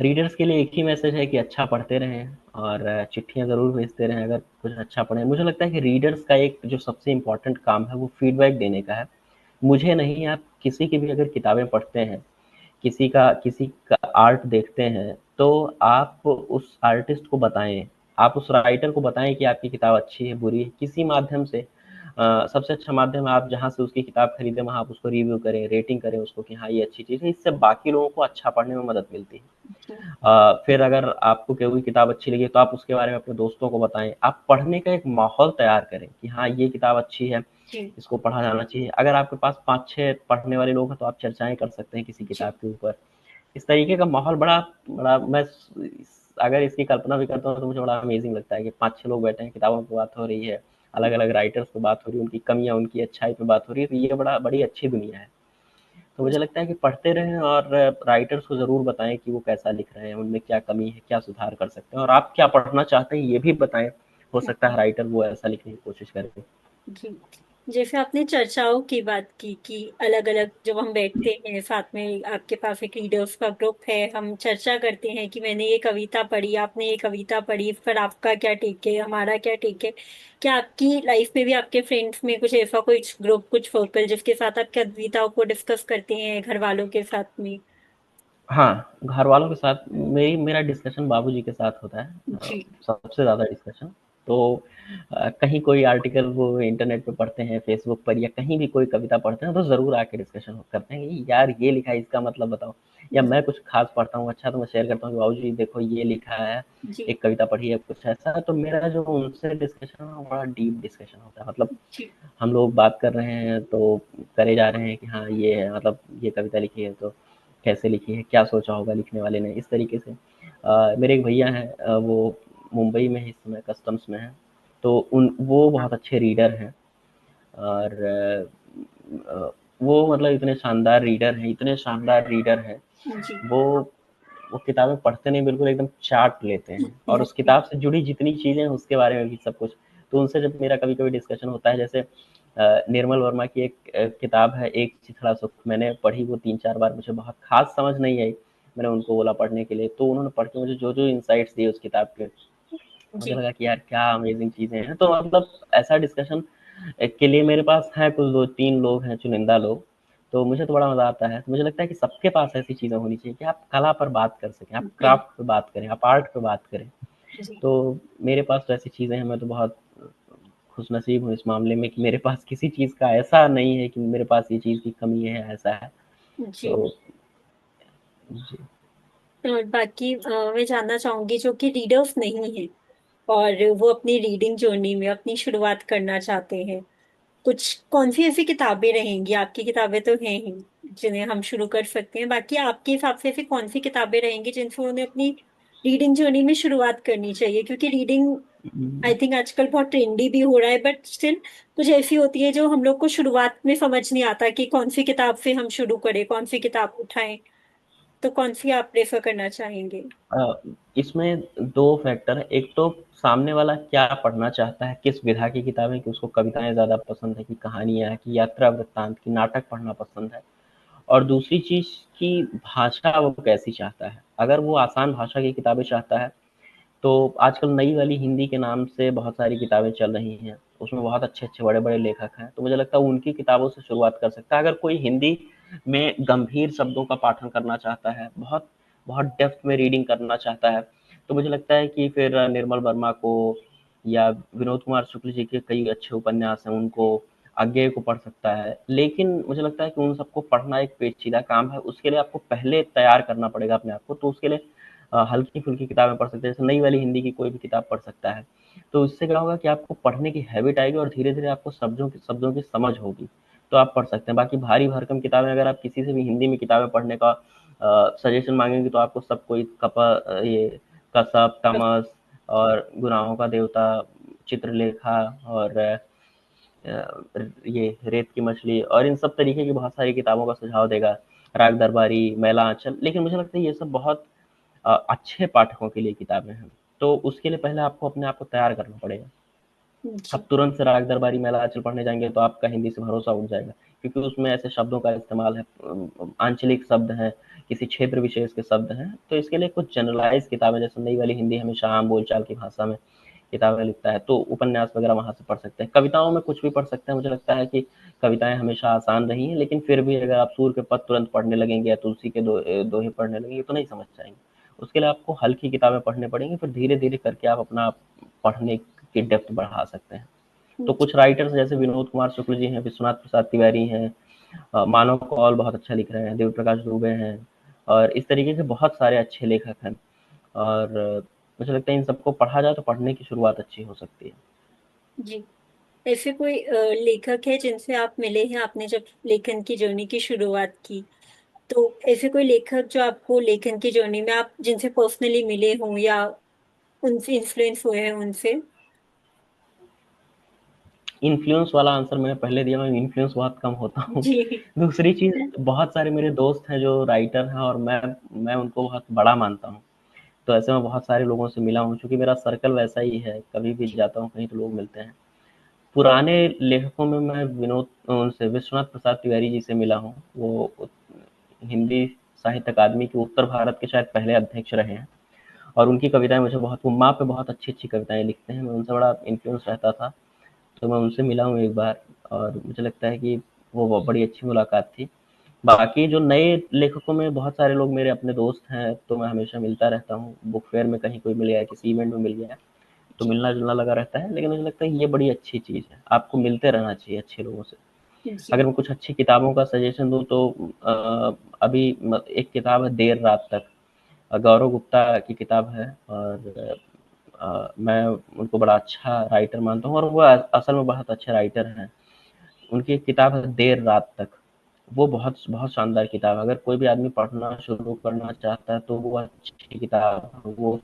Speaker 2: रीडर्स के लिए एक ही मैसेज है कि अच्छा पढ़ते रहें और चिट्ठियाँ ज़रूर भेजते रहें अगर कुछ अच्छा पढ़ें। मुझे लगता है कि रीडर्स का एक जो सबसे इम्पोर्टेंट काम है, वो फीडबैक देने का है। मुझे नहीं, आप किसी की भी अगर किताबें पढ़ते हैं, किसी का आर्ट देखते हैं, तो आप उस आर्टिस्ट को बताएँ, आप उस राइटर को बताएँ कि आपकी किताब अच्छी है, बुरी है, किसी माध्यम से। सबसे अच्छा माध्यम है, आप जहाँ से उसकी किताब खरीदें, वहाँ आप उसको रिव्यू करें, रेटिंग करें उसको कि हाँ, ये अच्छी चीज़ है। इससे बाकी लोगों को अच्छा पढ़ने में मदद मिलती है।
Speaker 1: जी
Speaker 2: फिर अगर आपको कोई किताब अच्छी लगी, तो आप उसके बारे में अपने दोस्तों को बताएँ। आप पढ़ने का एक माहौल तैयार करें कि हाँ, ये किताब अच्छी है,
Speaker 1: जी
Speaker 2: इसको पढ़ा जाना चाहिए। अगर आपके पास 5-6 पढ़ने वाले लोग हैं, तो आप चर्चाएँ कर सकते हैं किसी
Speaker 1: जी
Speaker 2: किताब के ऊपर। इस तरीके का माहौल बड़ा बड़ा मैं अगर इसकी कल्पना भी करता हूँ, तो मुझे बड़ा अमेजिंग लगता है कि 5-6 लोग बैठे हैं, किताबों पे बात हो रही है, अलग-अलग राइटर्स पे बात हो रही है, उनकी कमियाँ, उनकी अच्छाई पे बात हो रही है, तो ये बड़ी अच्छी दुनिया है। तो मुझे लगता है कि पढ़ते रहें और राइटर्स को ज़रूर बताएँ कि वो कैसा लिख रहे हैं, उनमें क्या कमी है, क्या सुधार कर सकते हैं, और आप क्या पढ़ना चाहते हैं, ये भी बताएँ। हो सकता है
Speaker 1: जी
Speaker 2: राइटर वो ऐसा लिखने की कोशिश करे।
Speaker 1: जी। जैसे आपने चर्चाओं की बात की कि अलग अलग जब हम बैठते हैं साथ में, आपके पास एक रीडर्स का ग्रुप है, हम चर्चा करते हैं कि मैंने ये कविता पढ़ी, आपने ये कविता पढ़ी, इस पर आपका क्या टेक है, हमारा क्या टेक है। क्या आपकी लाइफ में भी आपके फ्रेंड्स में कुछ ऐसा कुछ ग्रुप, कुछ सर्कल जिसके साथ आप कविताओं को डिस्कस करते हैं घर वालों के साथ में?
Speaker 2: हाँ, घरवालों के साथ मेरा डिस्कशन बाबूजी के साथ होता है,
Speaker 1: जी
Speaker 2: सबसे ज़्यादा डिस्कशन। तो कहीं कोई आर्टिकल वो इंटरनेट पे पढ़ते हैं, फ़ेसबुक पर या कहीं भी कोई कविता पढ़ते हैं, तो ज़रूर आके डिस्कशन करते हैं कि यार ये लिखा है, इसका मतलब बताओ। या मैं कुछ ख़ास पढ़ता हूँ अच्छा, तो मैं शेयर करता हूँ कि बाबूजी देखो ये लिखा है,
Speaker 1: जी
Speaker 2: एक कविता पढ़ी है, कुछ ऐसा। तो मेरा जो उनसे डिस्कशन है, वो बड़ा डीप डिस्कशन होता है। मतलब
Speaker 1: जी
Speaker 2: हम लोग बात कर रहे हैं, तो करे जा रहे हैं कि हाँ, ये है, मतलब ये कविता लिखी है, तो कैसे लिखी है, क्या सोचा होगा लिखने वाले ने, इस तरीके से। मेरे एक भैया हैं, वो मुंबई में इस समय कस्टम्स में हैं, तो उन वो बहुत अच्छे रीडर हैं। और वो मतलब इतने शानदार रीडर हैं,
Speaker 1: जी
Speaker 2: वो वो किताबें पढ़ते नहीं, बिल्कुल एकदम चाट लेते हैं, और उस
Speaker 1: जी
Speaker 2: किताब से जुड़ी जितनी चीज़ें हैं उसके बारे में भी सब कुछ। तो उनसे जब मेरा कभी-कभी डिस्कशन होता है, जैसे निर्मल वर्मा की एक किताब है, एक चिथड़ा सुख, मैंने पढ़ी वो 3-4 बार, मुझे बहुत ख़ास समझ नहीं आई। मैंने उनको बोला पढ़ने के लिए, तो उन्होंने पढ़ के मुझे जो-जो इनसाइट्स दिए उस किताब के, मुझे
Speaker 1: जी
Speaker 2: लगा कि यार क्या अमेज़िंग चीज़ें हैं। तो मतलब ऐसा डिस्कशन के लिए मेरे पास हैं कुछ 2-3 लोग हैं, चुनिंदा लोग, तो मुझे तो बड़ा मज़ा आता है। तो मुझे लगता है कि सबके पास ऐसी चीज़ें होनी चाहिए कि आप कला पर बात कर सकें, आप
Speaker 1: जी
Speaker 2: क्राफ्ट पे बात करें, आप आर्ट पे बात करें।
Speaker 1: जी
Speaker 2: तो मेरे पास तो ऐसी चीज़ें हैं, मैं तो बहुत खुशनसीब हूँ इस मामले में कि मेरे पास किसी चीज़ का ऐसा नहीं है कि मेरे पास ये चीज़ की कमी है, ऐसा है।
Speaker 1: जी।
Speaker 2: तो जी।
Speaker 1: और बाकी मैं जानना चाहूंगी जो कि रीडर्स नहीं है और वो अपनी रीडिंग जर्नी में अपनी शुरुआत करना चाहते हैं, कुछ कौन सी ऐसी किताबें रहेंगी? आपकी किताबें तो हैं ही जिन्हें हम शुरू कर सकते हैं, बाकी आपके हिसाब से ऐसी कौन सी किताबें रहेंगी जिनसे उन्हें अपनी रीडिंग जर्नी में शुरुआत करनी चाहिए? क्योंकि रीडिंग आई थिंक आजकल बहुत ट्रेंडी भी हो रहा है, बट स्टिल कुछ ऐसी होती है जो हम लोग को शुरुआत में समझ नहीं आता कि कौन सी किताब से हम शुरू करें, कौन सी किताब उठाएं। तो कौन सी आप प्रेफर करना चाहेंगे?
Speaker 2: अ, इसमें 2 फैक्टर हैं, एक तो सामने वाला क्या पढ़ना चाहता है, किस विधा की किताबें, कि उसको कविताएँ ज़्यादा पसंद है कि कहानियाँ, कि यात्रा वृत्तांत, कि नाटक पढ़ना पसंद है। और दूसरी चीज़ कि भाषा वो कैसी चाहता है। अगर वो आसान भाषा की किताबें चाहता है, तो आजकल नई वाली हिंदी के नाम से बहुत सारी किताबें चल रही हैं, उसमें बहुत अच्छे-अच्छे बड़े-बड़े लेखक हैं, तो मुझे लगता है उनकी किताबों से शुरुआत कर सकता है। अगर कोई हिंदी में गंभीर शब्दों का पाठन करना चाहता है, बहुत बहुत डेप्थ में रीडिंग करना चाहता है, तो मुझे लगता है कि फिर निर्मल वर्मा को या विनोद कुमार शुक्ल जी के कई अच्छे उपन्यास हैं, उनको, अज्ञेय को पढ़ सकता है। लेकिन मुझे लगता है कि उन सबको पढ़ना एक पेचीदा काम है, उसके लिए आपको पहले तैयार करना पड़ेगा अपने आप को, तो उसके लिए हल्की-फुल्की किताबें पढ़ सकते हैं, जैसे नई वाली हिंदी की कोई भी किताब पढ़ सकता है। तो इससे क्या होगा कि आपको पढ़ने की हैबिट आएगी और धीरे-धीरे आपको शब्दों की समझ होगी, तो आप पढ़ सकते हैं। बाकी भारी-भरकम किताबें अगर आप किसी से भी हिंदी में किताबें पढ़ने का सजेशन माँगेंगे तो आपको सब कोई ये कसब, तमस और गुनाहों का देवता, चित्रलेखा और ये रेत की मछली और इन सब तरीके की बहुत सारी किताबों का सुझाव देगा। राग दरबारी, मैला आंचल, लेकिन मुझे लगता है ये सब बहुत अच्छे पाठकों के लिए किताबें हैं। तो उसके लिए पहले आपको अपने आप को तैयार करना पड़ेगा।
Speaker 1: जी।
Speaker 2: आप तुरंत से राग दरबारी, मैला आंचल पढ़ने जाएँगे तो आपका हिंदी से भरोसा उठ जाएगा, क्योंकि उसमें ऐसे शब्दों का इस्तेमाल है, आंचलिक शब्द हैं, किसी क्षेत्र विशेष के शब्द हैं। तो इसके लिए कुछ जनरलाइज़ किताबें, जैसे नई वाली हिंदी हमेशा आम बोलचाल की भाषा में किताबें लिखता है, तो उपन्यास वगैरह वहाँ से पढ़ सकते हैं। कविताओं में कुछ भी पढ़ सकते हैं। मुझे लगता है कि कविताएँ हमेशा आसान रही हैं, लेकिन फिर भी अगर आप सूर के पद तुरंत पढ़ने लगेंगे या तुलसी के दोहे पढ़ने लगेंगे तो नहीं समझ पाएँगे। उसके लिए आपको हल्की किताबें पढ़नी पड़ेंगी, फिर धीरे-धीरे करके आप अपना पढ़ने की डेप्थ बढ़ा सकते हैं। तो
Speaker 1: जी।
Speaker 2: कुछ राइटर्स जैसे विनोद कुमार शुक्ल जी हैं, विश्वनाथ प्रसाद तिवारी हैं, मानव कौल बहुत अच्छा लिख रहे हैं, देव प्रकाश दुबे हैं और इस तरीके के बहुत सारे अच्छे लेखक हैं। और मुझे लगता है इन सबको पढ़ा जाए तो पढ़ने की शुरुआत अच्छी हो सकती है।
Speaker 1: जी। ऐसे कोई लेखक है जिनसे आप मिले हैं, आपने जब लेखन की जर्नी की शुरुआत की, तो ऐसे कोई लेखक जो आपको लेखन की जर्नी में आप जिनसे पर्सनली मिले हों या उनसे इन्फ्लुएंस हुए हैं उनसे?
Speaker 2: इन्फ्लुएंस वाला आंसर मैंने पहले दिया, मैं इन्फ्लुएंस बहुत कम होता हूँ।
Speaker 1: जी।
Speaker 2: दूसरी चीज़, बहुत सारे मेरे दोस्त हैं जो राइटर हैं और मैं उनको बहुत बड़ा मानता हूँ। तो ऐसे में बहुत सारे लोगों से मिला हूँ, चूँकि मेरा सर्कल वैसा ही है, कभी भी
Speaker 1: जी।
Speaker 2: जाता हूँ कहीं तो लोग मिलते हैं। पुराने लेखकों में मैं विनोद उनसे विश्वनाथ प्रसाद तिवारी जी से मिला हूँ। वो हिंदी साहित्य अकादमी के उत्तर भारत के शायद पहले अध्यक्ष रहे हैं और उनकी कविताएँ मुझे बहुत, वो माँ पे बहुत अच्छी-अच्छी कविताएँ लिखते हैं। मैं उनसे बड़ा इन्फ्लुएंस रहता था, तो मैं उनसे मिला हूँ एक बार और मुझे लगता है कि वो बड़ी अच्छी मुलाकात थी। बाकी जो नए लेखकों में बहुत सारे लोग मेरे अपने दोस्त हैं, तो मैं हमेशा मिलता रहता हूँ। बुक फेयर में कहीं कोई मिल गया, किसी इवेंट में मिल गया, तो
Speaker 1: जी।
Speaker 2: मिलना-जुलना लगा रहता है। लेकिन मुझे लगता है ये बड़ी अच्छी चीज़ है, आपको मिलते रहना चाहिए अच्छे लोगों से।
Speaker 1: जी।
Speaker 2: अगर मैं कुछ अच्छी किताबों का सजेशन दूँ तो अभी एक किताब है देर रात तक, गौरव गुप्ता की किताब है और मैं उनको बड़ा अच्छा राइटर मानता हूँ और वो असल में बहुत अच्छे राइटर हैं। उनकी एक किताब है देर रात तक, वो बहुत बहुत शानदार किताब है। अगर कोई भी आदमी पढ़ना शुरू करना चाहता है तो वो अच्छी किताब है। वो,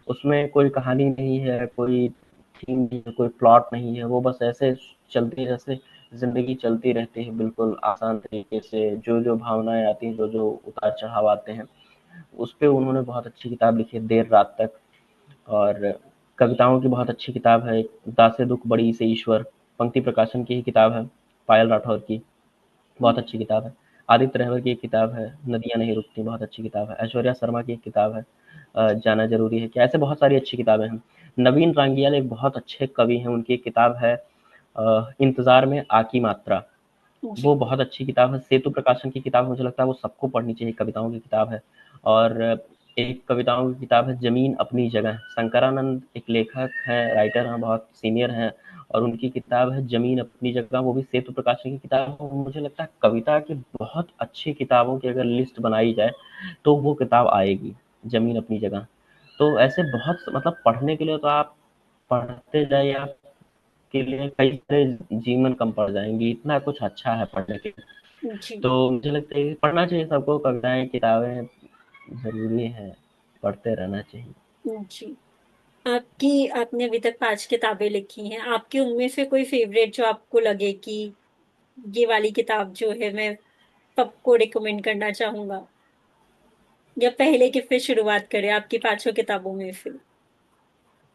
Speaker 2: उसमें कोई कहानी नहीं है, कोई थीम नहीं है, कोई प्लॉट नहीं है, वो बस ऐसे चलती, जैसे ज़िंदगी चलती रहती है बिल्कुल आसान तरीके से, जो-जो भावनाएँ आती हैं, जो-जो उतार-चढ़ाव आते हैं, उस पे उन्होंने बहुत अच्छी किताब लिखी है देर रात तक। और कविताओं की बहुत अच्छी किताब है, दासे दुःख बड़ी से ईश्वर, पंक्ति प्रकाशन की ही किताब है, पायल राठौर की, बहुत अच्छी किताब है। आदित्य रहबर की एक किताब है, नदियाँ नहीं रुकतीं, बहुत अच्छी किताब है। ऐश्वर्या शर्मा की एक किताब है, जाना ज़रूरी है क्या, ऐसे बहुत सारी अच्छी किताबें हैं। नवीन रांगियाल एक बहुत अच्छे कवि हैं, उनकी एक किताब है इंतज़ार में आकी मात्रा, वो
Speaker 1: जी।
Speaker 2: बहुत अच्छी किताब है। सेतु प्रकाशन की किताब मुझे लगता है वो सबको पढ़नी चाहिए, कविताओं की किताब है। और एक कविताओं की किताब है ज़मीन अपनी जगह, शंकरानंद एक लेखक हैं, राइटर हैं, बहुत सीनियर हैं और उनकी किताब है ज़मीन अपनी जगह, वो भी सेतु प्रकाशन की किताब है। मुझे लगता है कविता की बहुत अच्छी किताबों की अगर लिस्ट बनाई जाए, तो वो किताब आएगी, ज़मीन अपनी जगह। तो ऐसे बहुत, मतलब पढ़ने के लिए तो आप पढ़ते जाइए, आपके लिए कई सारे जीवन कम पड़ जाएँगी, इतना कुछ अच्छा है पढ़ने के लिए।
Speaker 1: जी।
Speaker 2: तो मुझे लगता है कि पढ़ना चाहिए सबको, कविताएँ, किताबें ज़रूरी है, पढ़ते रहना चाहिए।
Speaker 1: जी। आपने अभी तक 5 किताबें लिखी हैं, आपकी उनमें से कोई फ़ेवरेट जो आपको लगे कि ये वाली किताब जो है मैं सबको रिकमेंड करना चाहूँगा? या पहले किससे शुरुआत करें आपकी पाँचों किताबों में से?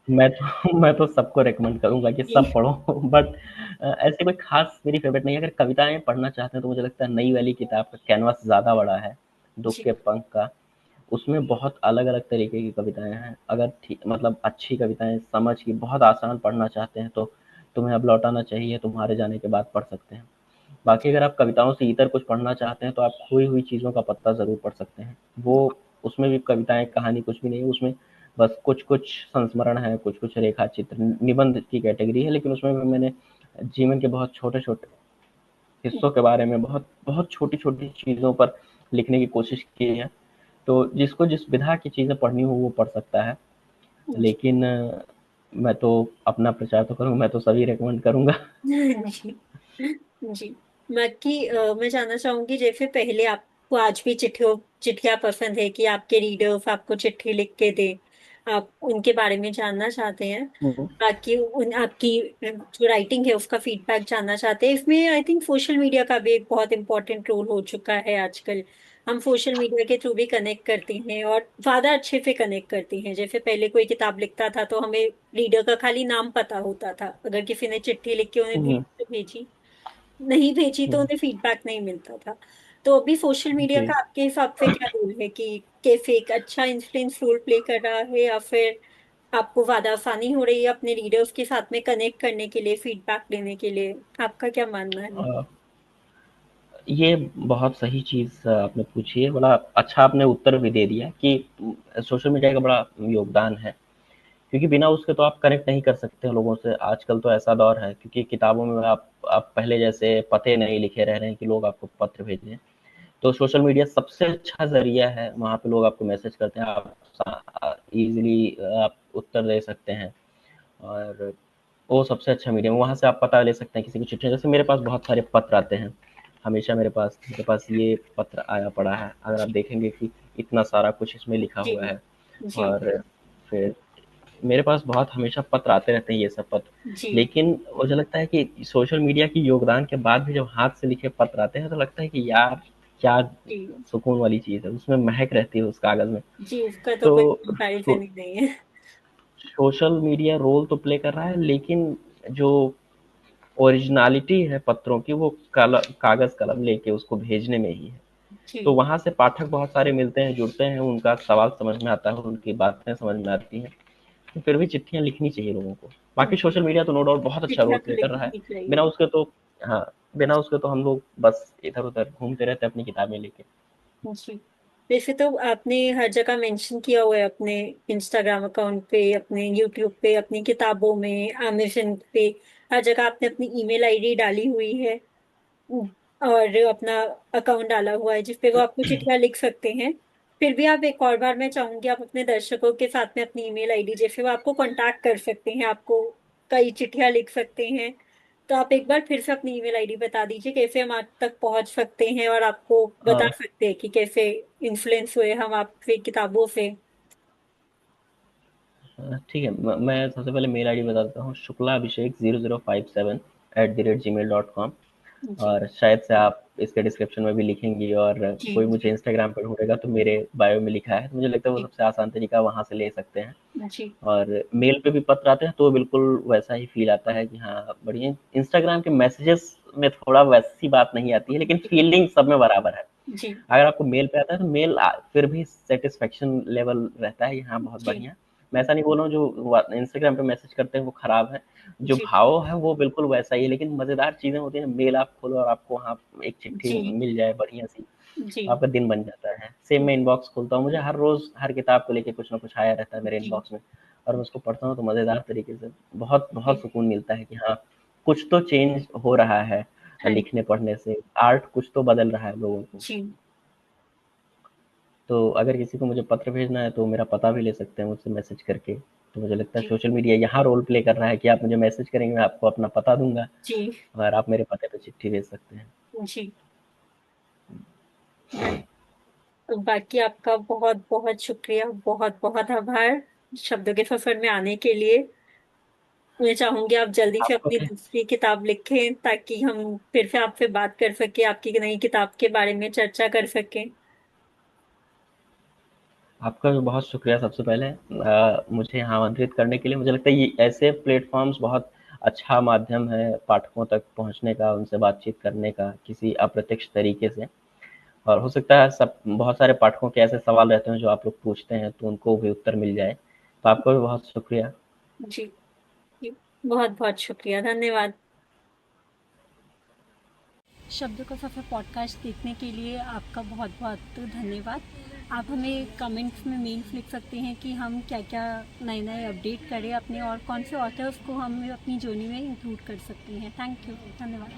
Speaker 2: मैं तो मैं तो सबको रिकमेंड करूँगा कि सब
Speaker 1: जी।
Speaker 2: पढ़ो बट ऐसी कोई ख़ास मेरी फ़ेवरेट नहीं है। अगर कविताएँ पढ़ना चाहते हैं तो मुझे लगता है नई वाली किताब का कैनवास ज़्यादा बड़ा है, दुःख
Speaker 1: जी।
Speaker 2: के पंख का। उसमें बहुत अलग-अलग तरीके की कविताएँ हैं। अगर ठी मतलब अच्छी कविताएँ समझ के बहुत आसान पढ़ना चाहते हैं तो तुम्हें अब लौटाना चाहिए, तुम्हारे जाने के बाद पढ़ सकते हैं। बाकी अगर आप कविताओं से इतर कुछ पढ़ना चाहते हैं तो आप खोई हुई चीज़ों का पत्ता ज़रूर पढ़ सकते हैं। वो, उसमें भी कविताएँ, कहानी कुछ भी नहीं है, उसमें बस कुछ-कुछ संस्मरण है, कुछ-कुछ रेखाचित्र, निबंध की कैटेगरी है, लेकिन उसमें भी मैंने जीवन के बहुत छोटे-छोटे हिस्सों के बारे में, बहुत बहुत छोटी-छोटी चीज़ों पर लिखने की कोशिश की है। तो जिसको जिस विधा की चीज़ें पढ़नी हो वो पढ़ सकता है।
Speaker 1: जी।
Speaker 2: लेकिन मैं तो अपना प्रचार तो करूँ, मैं तो सभी रिकमेंड करूँगा।
Speaker 1: जी। जी। बाकी मैं जानना चाहूँगी जैसे पहले आपको आज भी चिट्ठियाँ पसंद है कि आपके रीडर्स आपको चिट्ठी लिख के दें, आप उनके बारे में जानना चाहते हैं।
Speaker 2: हुँ,
Speaker 1: बाकी उन आपकी जो राइटिंग है उसका फीडबैक जानना चाहते हैं। इसमें आई थिंक सोशल मीडिया का भी एक बहुत इम्पोर्टेंट रोल हो चुका है आजकल। हम सोशल मीडिया के थ्रू भी कनेक्ट करते हैं और ज़्यादा अच्छे से कनेक्ट करते हैं। जैसे पहले कोई किताब लिखता था तो हमें रीडर का खाली नाम पता होता था। अगर किसी ने चिट्ठी लिख के उन्हें
Speaker 2: हुँ,
Speaker 1: भेजी नहीं भेजी तो
Speaker 2: हुँ,
Speaker 1: उन्हें फीडबैक नहीं मिलता था। तो अभी सोशल मीडिया
Speaker 2: जी।
Speaker 1: का आपके हिसाब से क्या रोल है कि कैसे एक अच्छा इन्फ्लुएंस रोल प्ले कर रहा है या फिर आपको ज़्यादा आसानी हो रही है अपने रीडर्स के साथ में कनेक्ट करने के लिए, फीडबैक देने के लिए? आपका क्या मानना है?
Speaker 2: अ, ये बहुत सही चीज़ आपने पूछी है, बड़ा अच्छा आपने उत्तर भी दे दिया कि सोशल मीडिया का बड़ा योगदान है, क्योंकि बिना उसके तो आप कनेक्ट नहीं कर सकते हो लोगों से। आजकल तो ऐसा दौर है, क्योंकि किताबों में आप पहले जैसे पते नहीं लिखे रह रहे हैं कि लोग आपको पत्र भेजें। तो सोशल मीडिया सबसे अच्छा ज़रिया है, वहाँ पे लोग आपको मैसेज करते हैं, आप ईज़िली आप उत्तर दे सकते हैं, और वो सबसे अच्छा मीडियम है। वहाँ से आप पता ले सकते हैं किसी की चिट्ठी। जैसे मेरे पास बहुत सारे पत्र आते हैं, हमेशा मेरे पास ये पत्र आया पड़ा है। अगर आप
Speaker 1: जी,
Speaker 2: देखेंगे कि इतना सारा कुछ इसमें लिखा
Speaker 1: जी,
Speaker 2: हुआ है,
Speaker 1: जी,
Speaker 2: और फिर मेरे पास बहुत हमेशा पत्र आते रहते हैं, ये सब पत्र।
Speaker 1: जी,
Speaker 2: लेकिन मुझे लगता है कि सोशल मीडिया की योगदान के बाद भी जब हाथ से लिखे पत्र आते हैं तो लगता है कि यार क्या
Speaker 1: जी,
Speaker 2: सुकून वाली चीज़ है, उसमें महक रहती है उस कागज़ में।
Speaker 1: जी, उसका तो कोई
Speaker 2: तो
Speaker 1: कंपैरिज़न ही नहीं है।
Speaker 2: सोशल मीडिया रोल तो प्ले कर रहा है, लेकिन जो ओरिजिनलिटी है पत्रों की वो कागज़ कलम लेके उसको भेजने में ही है। तो
Speaker 1: जी,
Speaker 2: वहाँ से पाठक बहुत सारे मिलते हैं, जुड़ते हैं, उनका सवाल समझ में आता है, उनकी बातें समझ में आती हैं। तो फिर भी चिट्ठियाँ लिखनी चाहिए लोगों को। बाकी
Speaker 1: जी,
Speaker 2: सोशल मीडिया तो नो डाउट बहुत अच्छा रोल
Speaker 1: चिट्ठियाँ तो
Speaker 2: प्ले कर रहा है।
Speaker 1: लिखनी चाहिए।
Speaker 2: बिना उसके तो हाँ, बिना उसके तो हम लोग बस इधर-उधर घूमते रहते हैं अपनी किताबें लेके।
Speaker 1: जी। वैसे तो आपने हर जगह मेंशन किया हुआ है अपने इंस्टाग्राम अकाउंट पे, अपने यूट्यूब पे, अपनी किताबों में, अमेज़न पे, हर जगह आपने अपनी ईमेल आईडी डाली हुई है। और अपना अकाउंट डाला हुआ है जिस पे वो आपको चिट्ठियाँ लिख सकते हैं। फिर भी आप एक और बार मैं चाहूँगी आप अपने दर्शकों के साथ में अपनी ईमेल आईडी जैसे वो आपको कॉन्टैक्ट कर सकते हैं, आपको कई चिट्ठियाँ लिख सकते हैं। तो आप एक बार फिर से अपनी ईमेल आईडी बता दीजिए कैसे हम आप तक पहुँच सकते हैं और आपको बता
Speaker 2: हाँ,
Speaker 1: सकते हैं कि कैसे इन्फ्लुएंस हुए हम आपकी किताबों से।
Speaker 2: ठीक है। मैं सबसे पहले मेल आईडी बता देता हूँ, शुक्लाभिषेक0057@gmail.com।
Speaker 1: जी,
Speaker 2: और शायद से आप इसके डिस्क्रिप्शन में भी लिखेंगी, और
Speaker 1: जी,
Speaker 2: कोई मुझे
Speaker 1: जी,
Speaker 2: इंस्टाग्राम पर ढूँढेगा तो मेरे बायो में लिखा है। तो मुझे लगता है वो
Speaker 1: जी,
Speaker 2: सबसे आसान तरीका, वहाँ से ले सकते हैं।
Speaker 1: जी,
Speaker 2: और मेल पे भी पत्र आते हैं तो बिल्कुल वैसा ही फ़ील आता है कि हाँ, बढ़िया। इंस्टाग्राम के मैसेजेस में थोड़ा वैसी बात नहीं आती है, लेकिन फ़ीलिंग सब में बराबर है।
Speaker 1: जी,
Speaker 2: अगर आपको मेल पे आता है तो फिर भी सैटिस्फैक्शन लेवल रहता है कि हाँ, बहुत
Speaker 1: जी,
Speaker 2: बढ़िया। मैं ऐसा नहीं बोल रहा हूँ जो इंस्टाग्राम पे मैसेज करते हैं वो खराब है। जो
Speaker 1: जी,
Speaker 2: भाव है वो बिल्कुल वैसा ही है, लेकिन मज़ेदार चीज़ें होती हैं, मेल आप खोलो और आपको वहाँ एक चिट्ठी
Speaker 1: जी,
Speaker 2: मिल जाए बढ़िया सी,
Speaker 1: जी,
Speaker 2: तो आपका दिन बन जाता है। सेम मैं इनबॉक्स खोलता हूँ, मुझे हर रोज़ हर किताब को लेके कुछ ना कुछ आया रहता है मेरे
Speaker 1: जी,
Speaker 2: इनबॉक्स में, और मैं उसको पढ़ता हूँ तो मज़ेदार तरीके से बहुत बहुत
Speaker 1: जी,
Speaker 2: सुकून मिलता है कि हाँ, कुछ तो चेंज हो रहा है
Speaker 1: हाँ
Speaker 2: लिखने पढ़ने से, आर्ट कुछ तो बदल रहा है लोगों को।
Speaker 1: जी,
Speaker 2: तो अगर किसी को मुझे पत्र भेजना है तो मेरा पता भी ले सकते हैं मुझसे मैसेज करके। तो मुझे लगता है
Speaker 1: जी,
Speaker 2: सोशल मीडिया यहाँ रोल प्ले कर रहा है कि आप मुझे मैसेज करेंगे, मैं आपको अपना पता दूँगा,
Speaker 1: जी,
Speaker 2: और आप मेरे पते पे चिट्ठी भेज सकते हैं।
Speaker 1: जी। बाकी आपका बहुत-बहुत शुक्रिया, बहुत-बहुत आभार शब्दों के सफ़र में आने के लिए। मैं चाहूँगी आप जल्दी से
Speaker 2: आपका
Speaker 1: अपनी
Speaker 2: भी
Speaker 1: दूसरी किताब लिखें ताकि हम फिर से आपसे बात कर सकें, आपकी नई किताब के बारे में चर्चा कर सकें।
Speaker 2: आपका भी बहुत शुक्रिया सबसे पहले मुझे यहाँ आमंत्रित करने के लिए। मुझे लगता है ये ऐसे प्लेटफ़ॉर्म्स बहुत अच्छा माध्यम है पाठकों तक पहुँचने का, उनसे बातचीत करने का किसी अप्रत्यक्ष तरीके से। और हो सकता है सब बहुत सारे पाठकों के ऐसे सवाल रहते हैं जो आप लोग पूछते हैं तो उनको भी उत्तर मिल जाए। तो आपका भी बहुत शुक्रिया।
Speaker 1: जी, जी। बहुत-बहुत शुक्रिया, धन्यवाद। शब्दों का सफ़र पॉडकास्ट देखने के लिए आपका बहुत-बहुत धन्यवाद। आप हमें कमेंट्स में मेल्स लिख सकते हैं कि हम क्या-क्या नए-नए अपडेट करें अपने और कौन से ऑथर्स को हम अपनी जर्नी में इंक्लूड कर सकते हैं। थैंक यू, धन्यवाद।